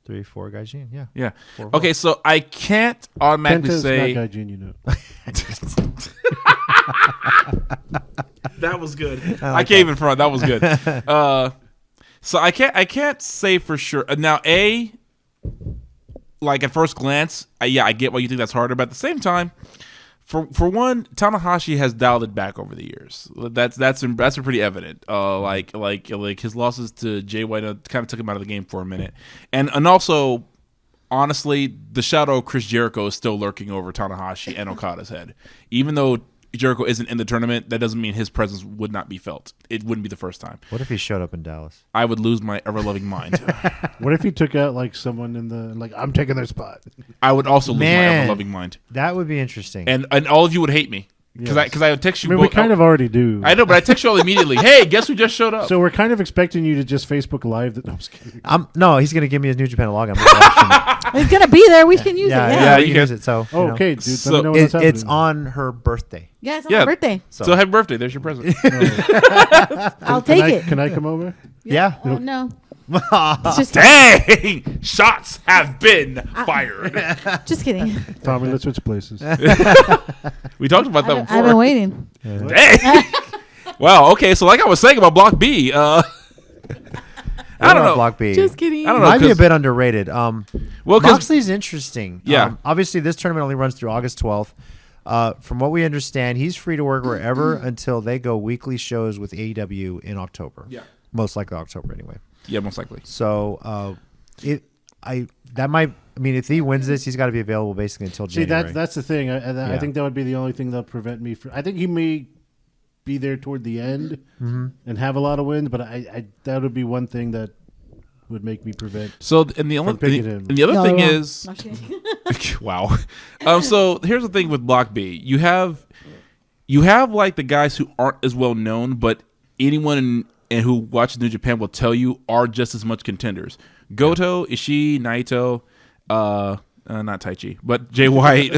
3, 4 Gaijin. Yeah. Yeah. 4, Okay, so I can't automatically Kenta's say not Gaijin, you know. that was good. I can't even front. That was good. So I can't say for sure. Now, A, like at first glance, I get why you think that's harder, but at the same time, for one, Tanahashi has dialed it back over the years. That's pretty evident. Like his losses to Jay White kind of took him out of the game for a minute, and also. Honestly, the shadow of Chris Jericho is still lurking over Tanahashi and Okada's head. Even though Jericho isn't in the tournament, that doesn't mean his presence would not be felt. It wouldn't be the first time. What if he showed up in Dallas? I would lose my ever-loving mind. What if he took out like someone in the like I'm taking their spot? I would also lose my Man. ever-loving mind. That would be interesting. And all of you would hate me. Because Yes. I would text I you mean, we both. kind of already do. I know, but I text you all immediately. Hey, guess who just showed up? So we're kind of expecting you to just Facebook Live. No, I'm just kidding. No, he's gonna give me his New Japan login. I'm gonna watch him. it's gonna be there. We can use yeah, it. yeah, Yeah. we you can can- use it. So Oh, you know. okay, dude. So let me know when It's happening. on her birthday. Yeah, it's on Yeah. my birthday. So, So happy birthday. There's your present. I'll take it. Can I come over? yeah. Oh no. It's just, Dang! Shots have been fired. just kidding. Tommy, let's switch places. We talked about that before. I've been waiting. Dang. Wow. Okay. So like I was saying about Block B, I don't know. Block B. Just kidding. I don't know. Might be a 'cause- bit underrated. Well, 'cause- Moxley's interesting. Yeah. Obviously, this tournament only runs through August 12th. From what we understand, he's free to work wherever until they go weekly shows with AEW in October. Yeah. Most likely October anyway. Yeah, most likely. So if he wins this, he's got to be available basically until See, January. that's the thing. I Yeah. think that would be the only thing that'll prevent me from. I think he may be there toward the end and have a lot of wins, but I that would be one thing that would make me prevent. So, and the other thing is, No, I'm kidding. wow. So here's the thing with Block B. You have like the guys who aren't as well known, but anyone and who watches New Japan will tell you are just as much contenders. Goto, Ishii, Naito, not Taichi, but Jay White.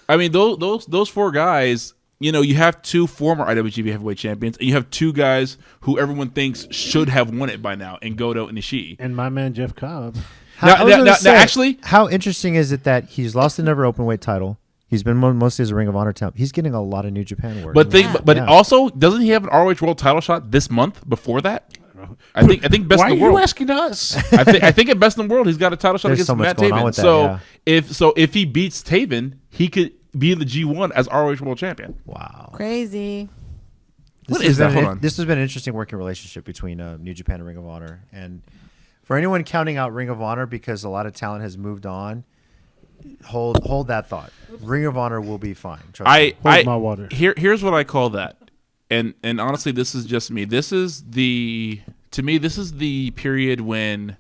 I mean, those four guys. You know, you have two former IWGP Heavyweight Champions, and you have two guys who everyone thinks should have won it by now, in Goto and Ishii. And my man Jeff Cobb. Actually, how interesting is it that he's lost the never openweight title? He's been mostly as a Ring of Honor talent. He's getting a lot of New Japan work. But also, doesn't he have an ROH World Title shot this month? Before that, I think best Why in the are world. you asking us? I think at Best in the World, he's got a title shot There's against so much Matt going on Taven. with that, If he beats Taven, he could be in the G1 as ROH World Champion. Wow. Crazy. What is that? Hold on. This has been an interesting working relationship between New Japan and Ring of Honor. And for anyone counting out Ring of Honor because a lot of talent has moved on, hold that thought. Ring of Honor will be fine. Trust me. Hold my water. Here's what I call that. And honestly, this is just me. This is the period when,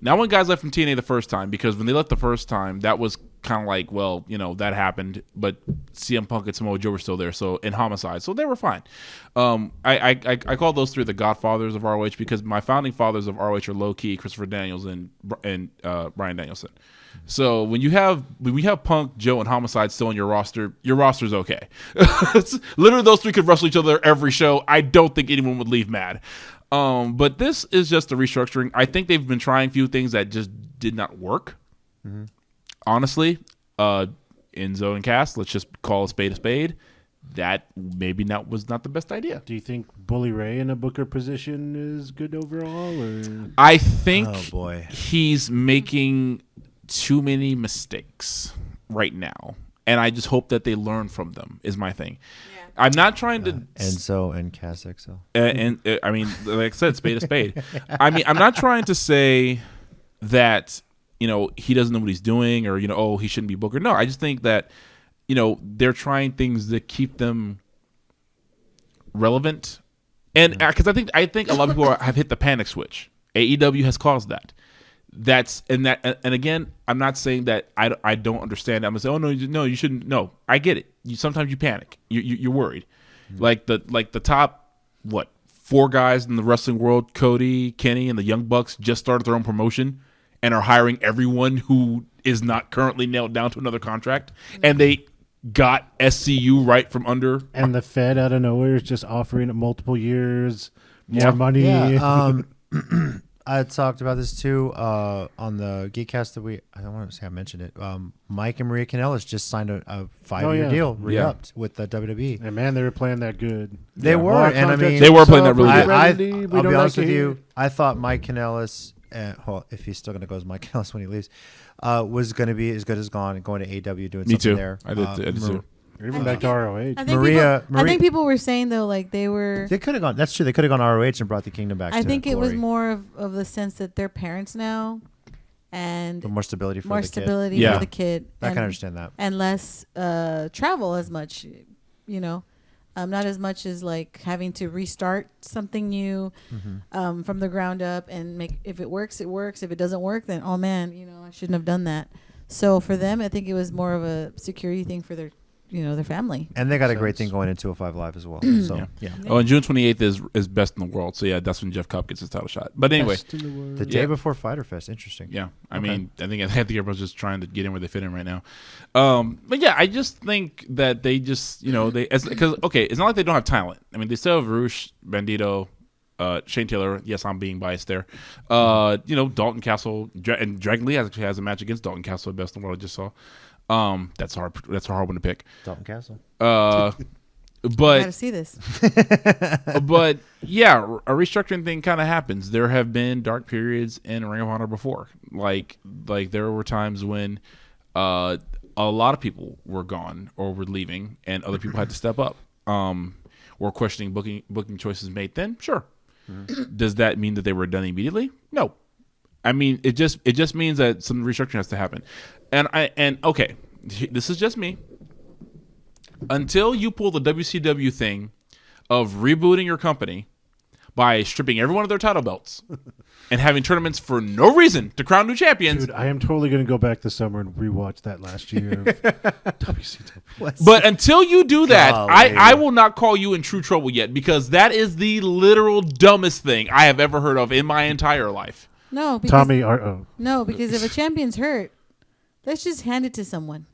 not when guys left from TNA the first time, because when they left the first time, that was kind of like, well, you know, that happened, but CM Punk and Samoa Joe were still there, so, and Homicide, so they were fine. I call those three the godfathers of ROH because my founding fathers of ROH are low key Christopher Daniels and Bryan Danielson. So when you have Punk, Joe, and Homicide still on your roster's okay. Literally, those three could wrestle each other every show. I don't think anyone would leave mad. But this is just a restructuring. I think they've been trying a few things that just did not work. Mm-hmm. Honestly, Enzo and Cass, let's just call a spade. That maybe was not the best idea. Do you think Bully Ray in a Booker position is good overall? Or? I think he's making too many mistakes right now, and I just hope that they learn from them. Is my thing. Yeah. I'm not trying to Enzo and Cass XL. I mean, like I said, spade a spade. I mean, I'm not trying to say that, you know, he doesn't know what he's doing, or, you know, oh, he shouldn't be Booker. No, I just think that, you know, they're trying things that keep them relevant, and because I think a lot of people have hit the panic switch. AEW has caused that. And again, I'm not saying that I don't understand. I'm gonna say, oh no, you shouldn't. No, I get it. Sometimes you panic. You're worried. Mm-hmm. Like the top 4 guys in the wrestling world, Cody, Kenny, and the Young Bucks just started their own promotion and are hiring everyone who is not currently nailed down to another contract, and they got SCU right from under. And the Fed out of nowhere is just offering it multiple years, more money. Yeah. I talked about this too on the Geekcast that I don't want to say I mentioned it. Mike and Maria Kanellis just signed a 5-year deal, re-upped with the WWE. And man, they were playing that good. They were, and I mean, they were playing that really good. I'll be honest with you. I thought Mike Kanellis, if he's still going to go as Mike Kanellis when he leaves, was going to be as good as going to AEW doing something there. I did too. Even back to ROH. I think people were saying though, like they could have gone. That's true. They could have gone ROH and brought the Kingdom back. I think it was more of the sense that they're parents now, and more stability for the kid. I can understand that. And less travel as much, you know, not as much as like having to restart something new from the ground up and make. If it works, it works. If it doesn't work, then oh man, you know, I shouldn't have done that. So for them, I think it was more of a security thing for their family. And they got a great thing going into 205 Live as well. So yeah. Oh, and June 28th is Best in the World. So yeah, that's when Jeff Cobb gets his title shot. But anyway, the day before Fyter Fest. Interesting. Yeah, I mean, I think everyone's just trying to get in where they fit in right now. But yeah, I just think that they just because it's not like they don't have talent. I mean, they still have Roosh, Bandito, Shane Taylor. Yes, I'm being biased there. Dalton Castle and Dragon Lee actually has a match against Dalton Castle at Best in the World. I just saw. That's hard. That's a hard one to pick. Dalton Castle. But gotta see this. But yeah, a restructuring thing kind of happens. There have been dark periods in Ring of Honor before. Like there were times when a lot of people were gone or were leaving, and other people had to step up. Or questioning booking choices made then. Sure. Does that mean that they were done immediately? No. I mean, it just means that some restructuring has to happen. And okay, this is just me. Until you pull the WCW thing of rebooting your company by stripping every one of their title belts and having tournaments for no reason to crown new champions. Dude, I am totally going to go back this summer and rewatch that last year of WCW. But until you do that, Golly. I will not call you in true trouble yet, because that is the literal dumbest thing I have ever heard of in my entire life. No, because Tommy, no, because if a champion's hurt, let's just hand it to someone.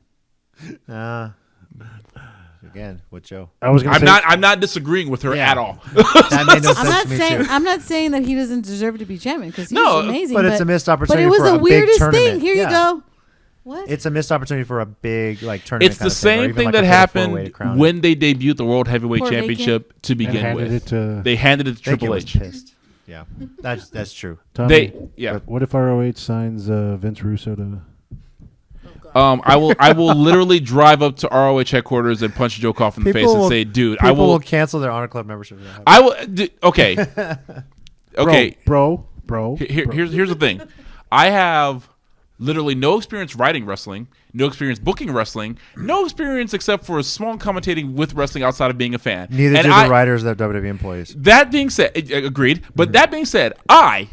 Again, with Joe. I was going to say, I'm not disagreeing with her at all. That made no I'm sense not to me saying too. I'm not saying that he doesn't deserve to be champion, because he's No, amazing. But it's a missed opportunity But it was for the a big weirdest tournament. thing. Here Yeah. you go. What? It's a missed opportunity for a big tournament. It's the same thing that happened when they debuted the World Heavyweight Poor Championship to begin handed with. it to- They handed it to Triple Triple was H. pissed. Yeah, that's true. Tommy, Yeah. what if ROH signs Vince Russo to... I will literally drive up to ROH headquarters and punch Joe Koff in the face and say, "Dude, I People will." will cancel their Honor Club membership. I will. Okay. Okay. Bro. Here's the thing. I have literally no experience writing wrestling, no experience booking wrestling, no experience except for small commentating with wrestling outside of being a fan. Neither And do the writers that WWE employees. That being said, agreed. But that being said, I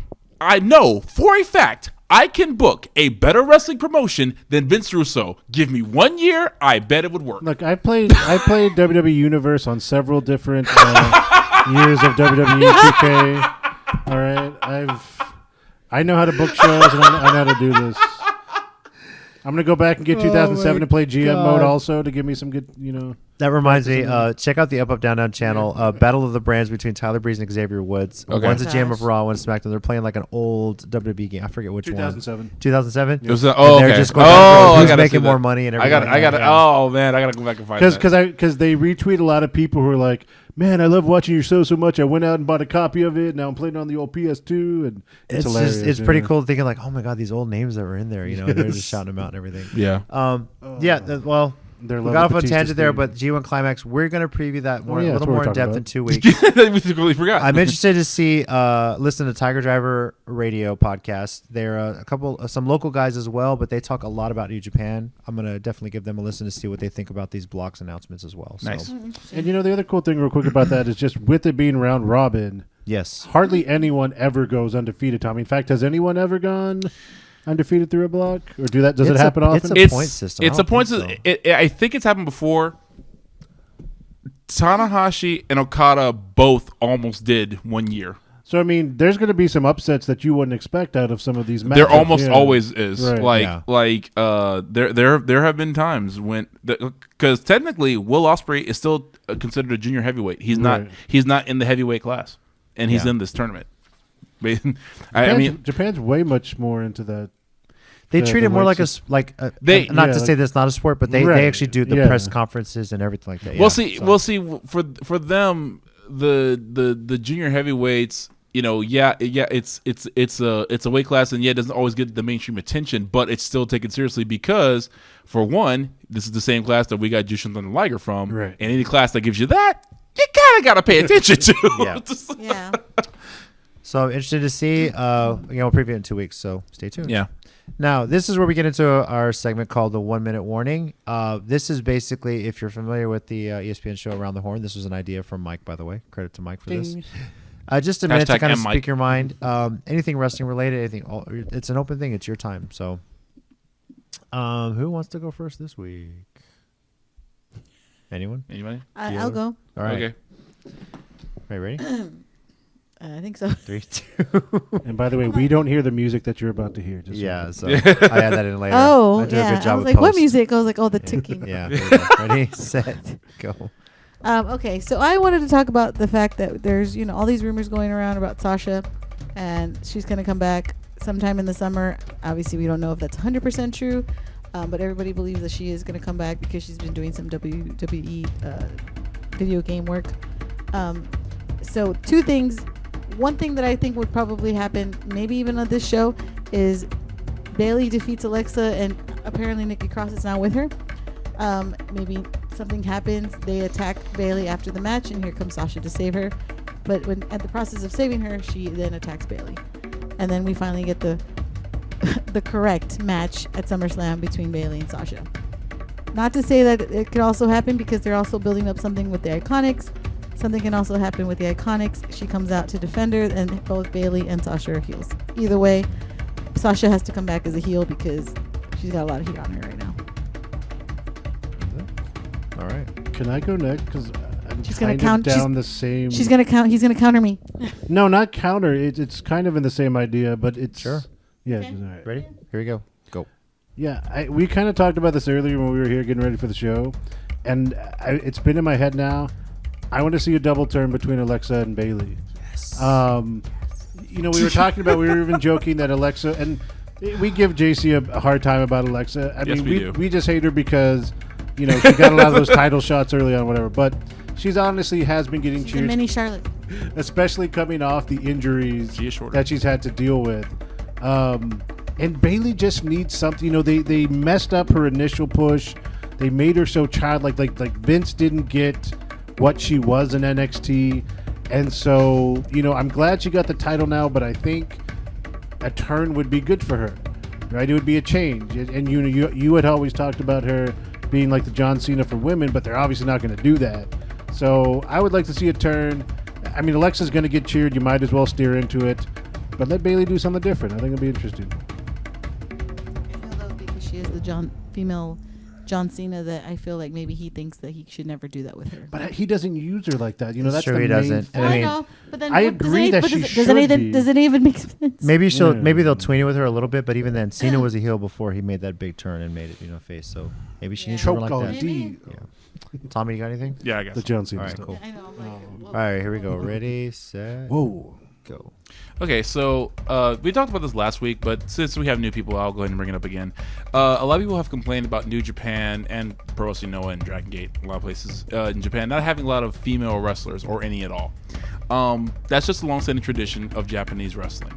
know for a fact I can book a better wrestling promotion than Vince Russo. Give me 1 year, I bet it would work. Look, I played WWE Universe on several different years of WWE 2K. All right, I know how to book shows, and I know how to do this. I'm gonna go back and get 2007 and play GM mode also to give me some good, That reminds me, check out the Up Down Down channel. Battle of the Brands between Tyler Breeze and Xavier Woods. Okay. One's a Jam of Gosh. Raw, one's SmackDown. They're playing like an old WWE game. I forget which 2007. one. 2007? It was they're They're just going who's making more money and I everything. got to. Oh man, I got to go back and find that. Because they retweet a lot of people who are like, man, I love watching your show so much. I went out and bought a copy of it. Now I'm playing it on the old PS2, and it's hilarious. It's pretty cool thinking like, oh my god, these old names that were in there. They're just shouting them out and everything. Yeah. Well. They're We got off on a tangent there, but G1 Climax, we're going to preview that more, yeah, a that's little what more we're in depth talking in 2 weeks. we completely forgot. I'm interested to see, listen to Tiger Driver Radio podcast. They're some local guys as well, but they talk a lot about New Japan. I'm going to definitely give them a listen to see what they think about these blocks announcements as well. So, Nice. And the other cool thing real quick about that is just with it being round robin, yes. hardly anyone ever goes undefeated, Tommy. In fact, has anyone ever gone undefeated through a block? Or does it happen often? It's a point system. It's I a don't point think system. so. I think it's happened before. Tanahashi and Okada both almost did 1 year. So, I mean, there's going to be some upsets that you wouldn't expect out of some of these matches. There almost always is. Right. There have been times when, because technically Will Ospreay is still considered a junior heavyweight. He's not in the heavyweight class, and he's in this tournament. Japan's way much more into that. They treat it more like weight not to say that's not a sport, but they actually do the press conferences and everything like that. We'll see. For them, the junior heavyweights, it's a weight class, and it doesn't always get the mainstream attention, but it's still taken seriously because, for one, this is the same class that we got Jushin Thunder Liger from, right. And any class that gives you that, you kind of got to pay attention to. Yeah. So interested to see. We'll preview it in 2 weeks, so stay tuned. Yeah. Now, this is where we get into our segment called the 1 minute warning. This is basically, if you're familiar with the ESPN show Around the Horn, this was an idea from Mike, by the way. Credit to Mike for this. Just a minute to kind of speak your mind. Anything wrestling related, it's an open thing. It's your time. So, who wants to go first this week? Anyone? Anybody? I'll go. All right. Okay. Are you ready? I think so. 3, 2. And by the way, we don't hear the music that you're about to hear. Yeah, so I add that in later. Oh, I do yeah. a good job I was with like, what post. music? I was like, oh, the ticking. Yeah. There you go. Ready, set, go. Okay, so I wanted to talk about the fact that there's, all these rumors going around about Sasha, and she's going to come back sometime in the summer. Obviously, we don't know if that's 100% true, but everybody believes that she is going to come back because she's been doing some WWE video game work. So 2 things. One thing that I think would probably happen, maybe even on this show, is Bailey defeats Alexa, and apparently Nikki Cross is now with her. Maybe something happens. They attack Bailey after the match, and here comes Sasha to save her. But when at the process of saving her, she then attacks Bailey, and then we finally get the the correct match at SummerSlam between Bailey and Sasha. Not to say that it could also happen, because they're also building up something with the Iconics. Something can also happen with the Iconics. She comes out to defend her, and both Bailey and Sasha are heels. Either way, Sasha has to come back as a heel because she's got a lot of heat on her right now. All right. Can I go next? Because I'm She's gonna kind of count- down the same. She's gonna count. He's gonna counter me. No, not counter. It's kind of in the same idea, but it's Sure. Yeah. Okay. All right. Ready? Here we go. Go. Yeah, we kind of talked about this earlier when we were here getting ready for the show, and it's been in my head now. I want to see a double turn between Alexa and Bailey. Yes. We were talking about, we were even joking that Alexa, and we give JC a hard time about Alexa. I Yes, mean, we do. we just hate her because, she got a lot of those title shots early on, whatever. But she's honestly has been getting She's a cheered, mini Charlotte. especially coming off the injuries She is shorter. that she's had to deal with. And Bailey just needs something. They messed up her initial push. They made her so childlike. Like Vince didn't get what she was in NXT. And so, I'm glad she got the title now, but I think a turn would be good for her, right? It would be a change. And you had always talked about her being like the John Cena for women, but they're obviously not going to do that. So I would like to see a turn. I mean, Alexa's going to get cheered. You might as well steer into it. But let Bailey do something different. I think it'll be interesting. I know, though, because she is the female John Cena, that I feel like maybe he thinks that he should never do that with her. But he doesn't use her like that. That's true, the he main doesn't. thing. I mean, know, but then I does agree it- that but she does should be. Does it even make sense? Maybe Yeah. maybe they'll tween it with her a little bit, but even then, Cena was a heel before he made that big turn and made it, face. So maybe she needs Choke someone on like that. D. Yeah. Tommy, you got anything? Yeah, I guess. The John Cena All right, stuff. cool. I know. I'm like, All right, here we go. Ready, set, Whoa. go. Okay, so we talked about this last week, but since we have new people, I'll go ahead and bring it up again. A lot of people have complained about New Japan and Pro Wrestling Noah and Dragon Gate, a lot of places in Japan, not having a lot of female wrestlers or any at all. That's just a long-standing tradition of Japanese wrestling.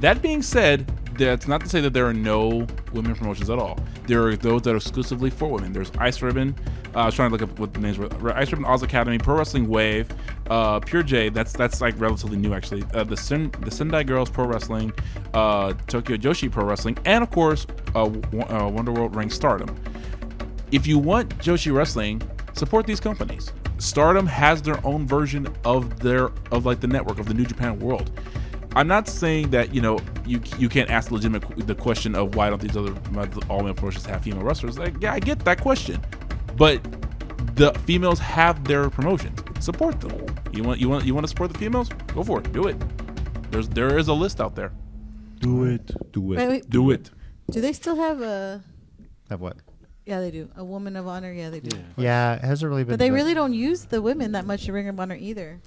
That being said, that's not to say that there are no women promotions at all. There are those that are exclusively for women. There's Ice Ribbon. I was trying to look up what the names were. Ice Ribbon, Oz Academy, Pro Wrestling Wave, Pure J. That's like relatively new actually. The Sendai Girls Pro Wrestling, Tokyo Joshi Pro Wrestling, and of course Wonder World Ring Stardom. If you want Joshi Wrestling, support these companies. Stardom has their own version of the network of the New Japan World. I'm not saying that you can't ask the question of why don't these other all-male promotions have female wrestlers. Like, yeah, I get that question, but the females have their promotions. Support them. You want to support the females? Go for it. Do it. There is a list out there. Do it. wait. Do it. Do they still have a? Have what? Yeah, they do. A Woman of Honor. Yeah, they do. Yeah, it hasn't really been. But they really don't use the women that much in Ring of Honor either.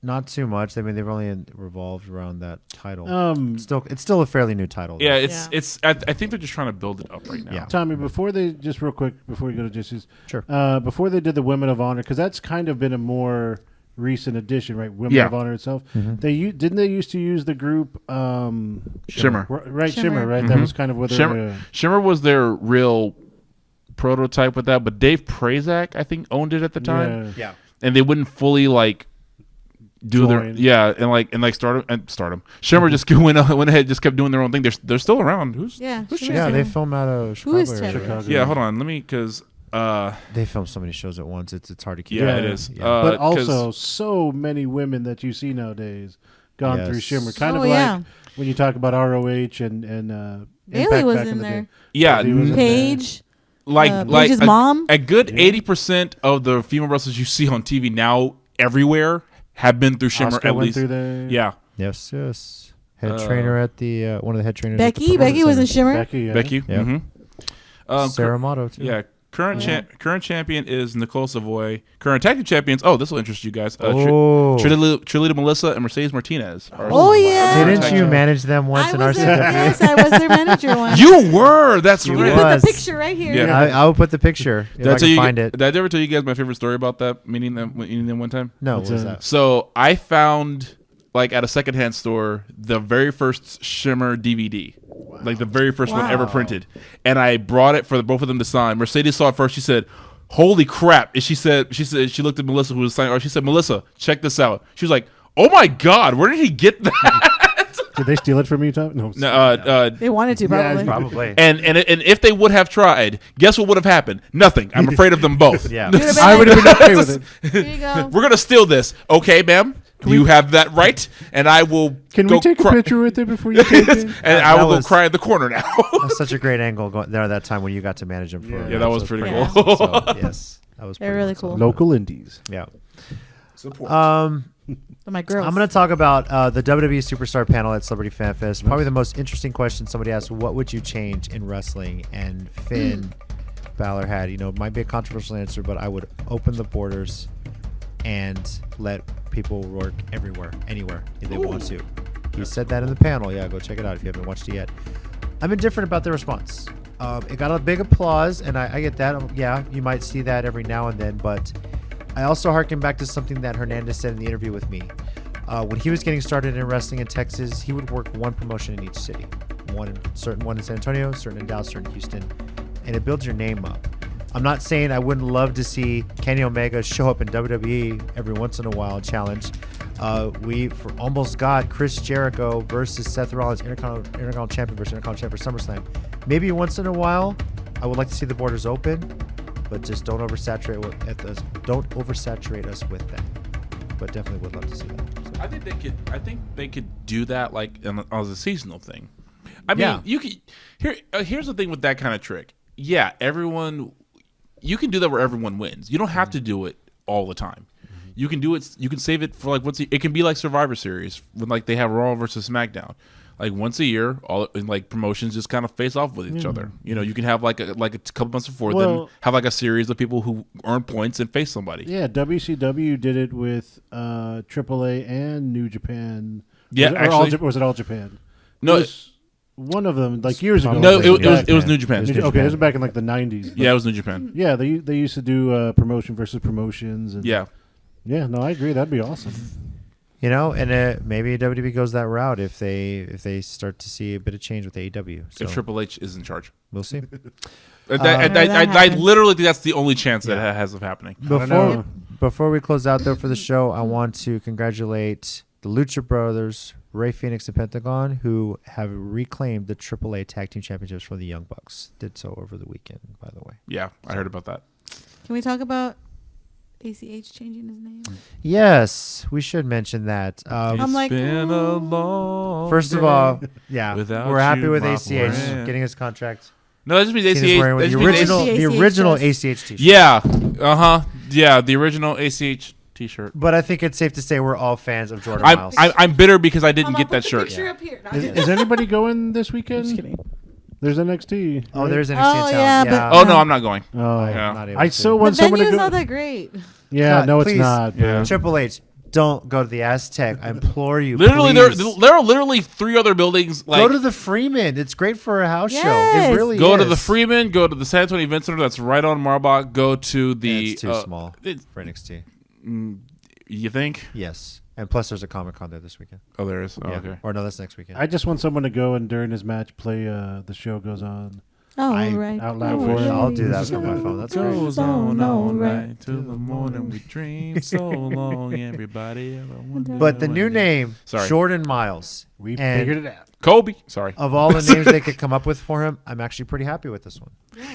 Not too much. I mean, they've only revolved around that title. Um, It's still a fairly new title. Yeah, though. it's. I think they're just trying to build it up right now. Yeah. Tommy, before they just real quick before you go to Jesse's, Sure. before they did the Women of Honor, because that's kind of been a more recent addition, right? Women Yeah. of Honor itself. Mm-hmm. Didn't they used to use the group Shimmer. right? Shimmer. Shimmer, right? That Mhm. was kind of where they Shimmer. Shimmer was their real prototype with that, but Dave Prazak I think owned it at the time, Yeah. and they wouldn't fully do their Join. and Stardom. Shimmer just went ahead, just kept doing their own thing. They're still around. Who's Yeah. who's Shimmer's Yeah, they doing- film out of Chicago. Who is area, Ted? right? Chicago. Yeah, hold on. Let me because They film so many shows at once. It's hard to keep. yeah, track. it is. Yeah. But 'Cause- also so many women that you see nowadays gone Yes. through Shimmer. Kind Oh, of yeah. like when you talk about ROH and Bailey Impact was back in the there. day. yeah, He was in Paige. like Paige's mom. a good 80% of the female wrestlers you see on TV now everywhere have been through Shimmer Asuka at went least. through there. Yeah, Yes. Head trainer at the one of the head trainers. at the Becky. Becky was in Performance Shimmer. Becky. Yeah. Becky. Yeah. Mm-hmm. Sarah Amato too. Yeah. Current Yeah. current champion is Nicole Savoy. Current tag team champions. Oh, this will interest you guys. Oh. Trilita Melissa and Mercedes Martinez. Oh, yeah. Didn't you manage them once in I our was their, CW? yes, I was their manager once. You were. That's You We right. were. put was. the picture right here. Yeah. I will put the picture if Did I I, tell can you, find it. did I ever tell you guys my favorite story about that meeting them one time? No, What's what was that? that? So I found at a secondhand store the very first Shimmer DVD. like the very first one ever printed. And I brought it for both of them to sign. Mercedes saw it first. She said, "Holy crap!" And she looked at Melissa, who was signing. She said, "Melissa, check this out." She was like, "Oh my God, where did he get that?" Did they steal it from you, Tom? No. They wanted to, probably. Probably. And if they would have tried, guess what would have happened? Nothing. I'm afraid of them both. Yeah. You'd have been I would have been okay with it. Here you go. We're gonna steal this, okay, ma'am? You have that right, and I will. Can go we take a cry- picture with it before you take it? And I will That go was- cry in the corner now. That's such a great angle going there that time when you got to manage them for. Yeah, that was pretty cool. awesome. So, yes, that was. They're pretty really awesome. cool. Local indies. Yeah. Support. My girls. I'm going to talk about the WWE Superstar panel at Celebrity Fan Fest. Probably the most interesting question somebody asked: what would you change in wrestling? And Finn Balor had, it might be a controversial answer, but I would open the borders and let people work everywhere, anywhere if they want to. He said that in the panel. Yeah, go check it out if you haven't watched it yet. I'm indifferent about the response. It got a big applause, and I get that. Yeah, you might see that every now and then, but I also harken back to something that Hernandez said in the interview with me. When he was getting started in wrestling in Texas, he would work one promotion in each city. One in San Antonio, certain in Dallas, certain in Houston, and it builds your name up. I'm not saying I wouldn't love to see Kenny Omega show up in WWE every once in a while and challenge. We almost got Chris Jericho versus Seth Rollins, Intercontinental Champion versus Intercontinental Champion for SummerSlam. Maybe once in a while, I would like to see the borders open, but just don't oversaturate us with that. But definitely would love to see that. So. I think they could do that like as a seasonal thing. I mean, you could. Here's the thing with that kind of trick. Yeah, you can do that where everyone wins. You don't have to do it all the time. You can do it. You can save it for like it can be like Survivor Series when like they have Raw versus SmackDown. Like once a year, all like promotions just kind of face off with each other. You can have like a couple months before, then have like a series of people who earn points and face somebody. Yeah, WCW did it with AAA and New Japan. Yeah, Was it All Japan? No, It was one of them like years ago. no, it was New Japan. Okay, this was back in like the 90s. Yeah, it was New Japan. Yeah, they used to do promotion versus promotions. And Yeah. Yeah, no, I agree. That'd be awesome. And maybe WWE goes that route if they start to see a bit of change with AEW. So If Triple H is in charge. we'll see. I literally think that's the only chance that has of happening. Before we close out, though, for the show, I want to congratulate the Lucha Brothers, Ray Phoenix and Pentagon, who have reclaimed the AAA Tag Team Championships for the Young Bucks. Did so over the weekend, by the way. Yeah, I heard about that. Can we talk about ACH changing his name? Yes, we should mention that. I'm like, been a long First of all, yeah, without we're happy you, with my ACH friend. getting his contract. No, that just means Tina's ACH. wearing that the just means original ACH ACH t-shirt. Yeah. Yeah, the original ACH t-shirt. But I think it's safe to say we're all fans of Jordan Myles. I'm bitter because I didn't get that shirt. Up here. No, Is anybody going this weekend? just kidding. There's NXT. Oh, there's NXT Oh, in town. yeah, but- Oh no, I'm not going. Oh, Yeah. I'm not able I to. so The want someone to venue's go. not that great. Yeah, Cut, no, it's please. not. Yeah. Triple H, don't go to the Aztec. I implore you. Literally, please. there are literally 3 other buildings. Like, Go to the Freeman. It's great for a house show. Yes. It really go is. to the Freeman. Go to the San Antonio Event Center. That's right on Marbach. Go to the. Yeah, it's too small it- for NXT. You think? Yes. And plus, there's a Comic-Con there this weekend. Oh, there is. Oh, Yeah. okay. Or no, that's next weekend. I just want someone to go and during his match play The Show Goes On. Oh, I- right. out loud Oh, for it. I'll do that from my phone. That's great. Goes on all night till the morning. We dream so long. Everybody ever wondered But the when new it- name, Sorry. Jordan Myles. We And figured it out. Kobe. Sorry. of all the names they could come up with for him, I'm actually pretty happy with this one.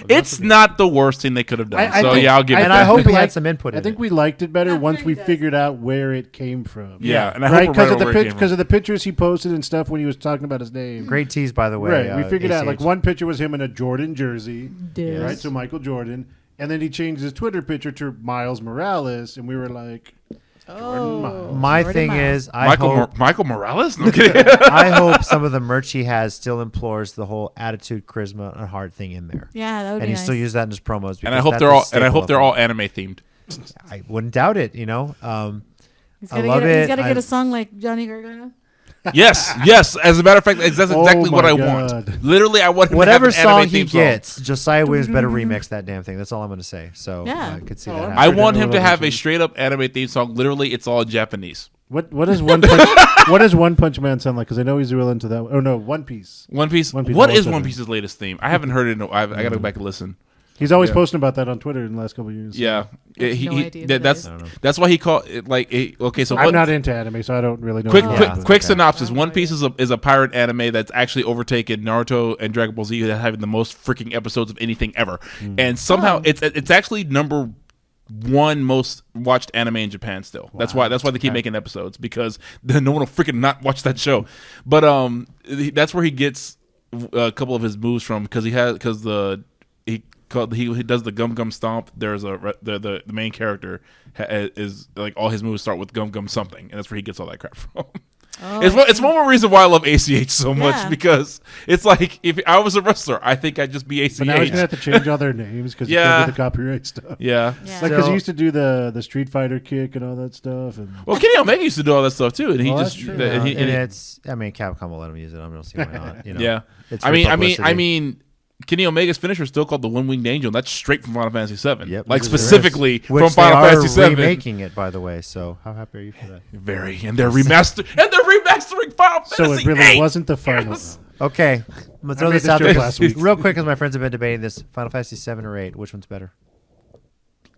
It's not the worst thing they could have done. I So think- yeah, I'll give it And that. I hope he we had liked- some input I in think it. we liked it better I'm once sure we he does. figured out where it came from. Yeah, and I Right, hope because right of the over where it came because from. of the pictures he posted and stuff when he was talking about his name. Great tease, by the way. Right, we figured out like ACH. one picture was him in a Jordan jersey, Yes. right? So Michael Jordan, and then he changed his Twitter picture to Miles Morales, and we were like, Oh, My Jordan thing Myles. is, I hope Michael Morales. No kidding. I hope some of the merch he has still implores the whole attitude, charisma, and heart thing in there. Yeah, that would And be he nice. still use that in his promos. and I because hope that's they're a all staple of him. anime themed. I wouldn't doubt it. You know, He's I gotta love get it. He's got to I- get a song like Johnny Gargano. Yes. As a matter of fact, that's Oh exactly what my I God. want. Literally, I want him whatever to have an anime song he theme song. gets, Josiah Williams better remix that damn thing. That's all I'm going to say. So Yeah. I could see Oh, that. I'm I happening. want him Sure to they have will a straight up anime theme song. Literally, it's all Japanese. What does One Punch What does One Punch Man sound like? Because I know he's real into that. Oh no, One Piece. One Piece. One Piece. What I is watched One that. Piece's latest theme? I haven't heard it. I got to go back and listen. He's always posting about that on Twitter in the last couple of years. Yeah, I have no idea who that that's is. I don't know. that's why he called it like. Okay, so I'm not into anime, so I don't really know. quick about quick it, but- quick Okay. synopsis. Oh, One yeah. Piece is a pirate anime that's actually overtaken Naruto and Dragon Ball Z, that having the most freaking episodes of anything ever, and somehow Oh. it's actually number one most watched anime in Japan still. That's why they keep making episodes, because then no one will freaking not watch that show. But that's where he gets a couple of his moves from, because he does the Gum Gum Stomp. There's the main character is like, all his moves start with Gum Gum something, and that's where he gets all that crap from. Oh, It's one more reason why I love ACH so much, Yeah. because it's like, if I was a wrestler, I think I'd just be ACH. But now he's gonna have to change all their names because Yeah. the copyright stuff. Yeah. Yeah. Like because he So- used to do the Street Fighter kick and all that stuff. And Well, Kenny Omega used to do all that stuff too, and he Oh, just that's true. and he- and it's. I mean, Capcom will let him use it. I don't see why not. You know. yeah. It's I for mean, publicity. Kenny Omega's finisher is still called the One Winged Angel. And that's straight from Final Fantasy VII. Yep. Like, Which is- specifically Which from they Final are Fantasy VII. remaking it, by the way. So how happy are you for that? Very, and they're remastering Final so Fantasy it really VIII. wasn't the final. Yes. Okay, I'm gonna throw made this this out joke there last week. real quick, because my friends have been debating this: Final Fantasy 7 or 8. Which one's better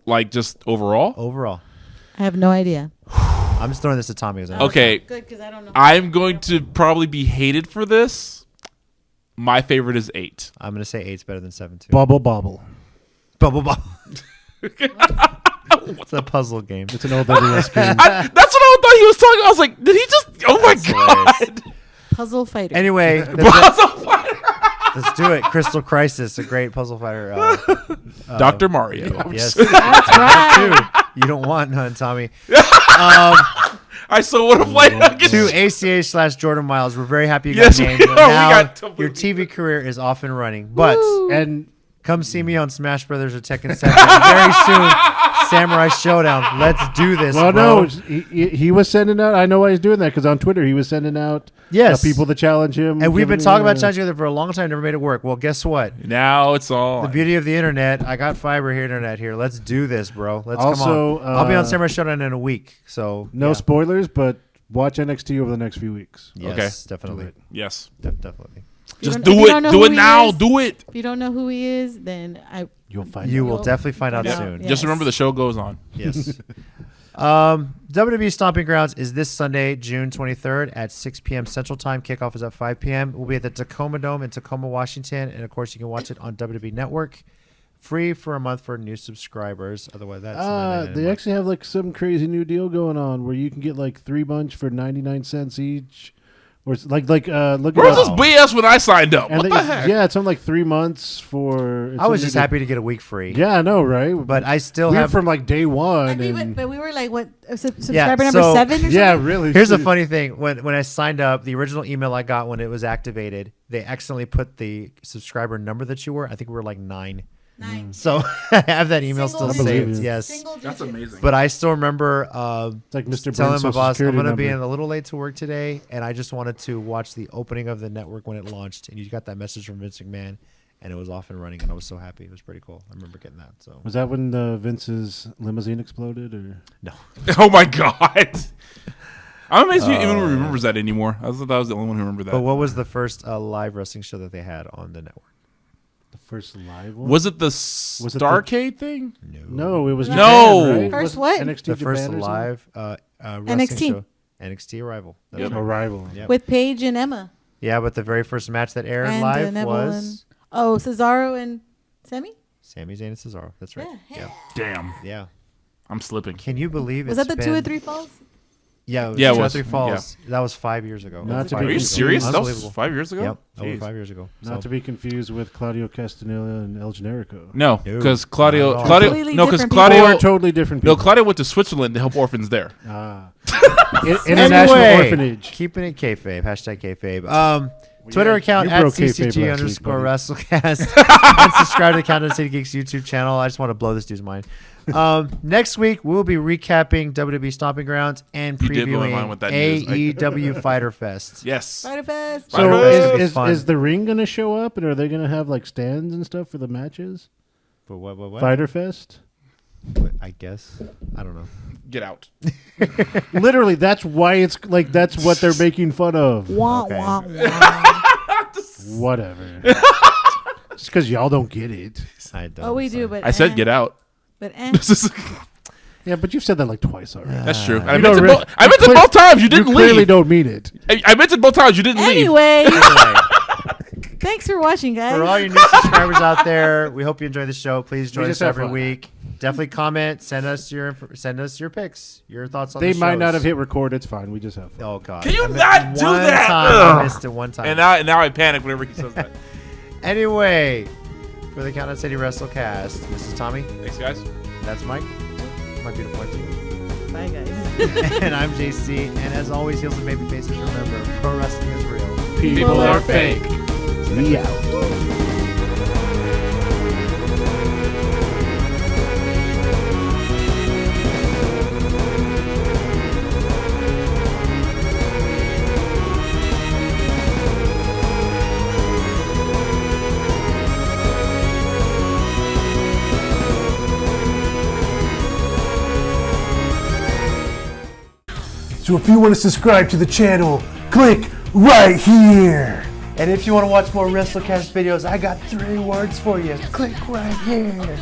Like, just overall. overall? I have no idea. I'm just throwing this at Tommy. As I Okay. Good, because I don't know. I'm going to probably be hated for this. My favorite is 8. I'm gonna say 8's better than 7 too. Bubble bobble. Bubble bubble. It's a puzzle game. It's an old WS game. That's what I thought he was talking. I was like, did he just? Oh my That's god! Puzzle Fighter. Anyway, let's do it. Crystal Crisis, a great puzzle fighter. Dr. Mario. Yes, That's right. two. You don't want none, Tommy. I so would have played To ACH/Jordan Myles, we're very happy you Yes, got named. we are. We Now got to- your TV career is off and running, but And come see me on Smash Brothers or Tekken 7 very soon. Samurai Showdown. Let's do this, well, bro. no, he was sending out. I know why he's doing that because on Twitter he was sending out Yes. people to challenge him. And we've been giving talking him, about challenging each other for a long time, never made it work. Well, guess what? Now it's all. The beauty of the internet. I got fiber here, internet here. Let's do this, bro. Let's Also, come on. I'll be on uh, Samurai Showdown in a week. So No yeah. spoilers, but watch NXT over the next few weeks. Yes, definitely. Yes. Definitely. Just don't- do if you it. don't know Do who it he now. is- Do it. If you don't know who he is, then You'll find You out. will definitely find out Yeah. soon. Yeah. Just remember the show goes on. Yes. WWE Stomping Grounds is this Sunday, June 23rd at 6 p.m. Central Time. Kickoff is at 5 p.m. We'll be at the Tacoma Dome in Tacoma, Washington. And, of course, you can watch it on WWE Network. Free for a month for new subscribers. Otherwise, that's They actually have like some crazy new deal going on where you can get like 3 bunch for 99 cents each. Or it's look Where at was this BS when I signed up? and What they- the heck? Yeah, it's on like 3 months for. it's I was something just to- happy to get a week free. Yeah, I know, right? But I still we were have. from like day one. but and we were like, what, subscriber number so- 7 or yeah, something? really. Here's the funny thing: when I signed up, the original email I got when it was activated, they accidentally put the subscriber number that you were. I think we were like 9. 9. So I have that email Single still digit. saved. Yes, Single That's digit. amazing. but I still remember It's like Mr. telling Burns' my Social boss, I'm Security going to be number. a little late to work today, and I just wanted to watch the opening of the network when it launched. And you got that message from Vince McMahon, and it was off and running, and I was so happy. It was pretty cool. I remember getting that. So Was that when Vince's limousine exploded? Or no, Oh my god. I'm amazed you even remembers that anymore. I thought I was the only one who remembered that. but what was the first live wrestling show that they had on the network? the first live one? Was it the it the- Starcade thing? No, it was No. Japan, right? First Wasn't what? NXT The Japan first or something? live wrestling NXT. show. NXT Arrival. That's Yep. right. Arrival. Yep. With Paige and Emma. Yeah, but the very first match that aired And live Neville was Oh, Cesaro and Sammy? Sami Zayn and Cesaro. That's right. Yeah. Damn. Yeah. I'm slipping. Can you believe Was it's that the 2 or 3 falls? Yeah, it was Yeah, it 2 or was. 3 falls. That was 5 years ago. Not to Are be you confused. serious? That was Unbelievable. 5 years ago? Yep, over Jeez. 5 years ago. Not to be confused with Claudio Castaneda and El Generico. No, No, because not Claudio, at all. Completely no, because different Claudio, Four totally different no, people. Claudio went to Switzerland to help orphans there. International Anyway, Orphanage. Keeping it kayfabe. Hashtag kayfabe. Twitter account you at broke kayfabe CCG last week, _WrestleCast. buddy. And subscribe to the Countdown City Geeks YouTube channel. I just want to blow this dude's mind. Next week, we'll be recapping WWE Stomping Grounds and You did blow my mind previewing with that news. AEW Fyter Fest. Yes. Fighter Fest. So Fighter Fest is fun. the ring going to show up, and are they going to have like stands and stuff for the matches? For what? Fighter Fest. I guess. I don't know. Get out. Literally, that's why it's like that's what they're making fun of. Wah, Okay. wah, wah. Whatever. Just because y'all don't get it. I don't. Oh, we do, but I said get out. But Yeah, but you've said that like twice already. That's true. I You meant don't it re- both. I meant it both times. You didn't You clearly leave. don't mean it. I meant it both times. You didn't leave. anyway, Anyway, thanks for watching, guys. for all your new subscribers out there, we hope you enjoy the show. Please join just us have every fun. week. Definitely comment. Send us your picks, your thoughts on They the might not shows. have hit record. It's fine. We just have fun. Oh God! Can you I missed not do one that? Time. Ugh. I missed it one time. And now I panic whenever he says that. Anyway, for the Countdown City WrestleCast, this is Tommy. Thanks, guys. That's Mike. My beautiful wife. Bye, guys. And I'm JC. And as always, heels and baby faces. Remember, pro wrestling is real. People are fake. We out. So if you want to subscribe to the channel, click right here. And if you want to watch more WrestleCast videos, I got 3 words for you. Click right here.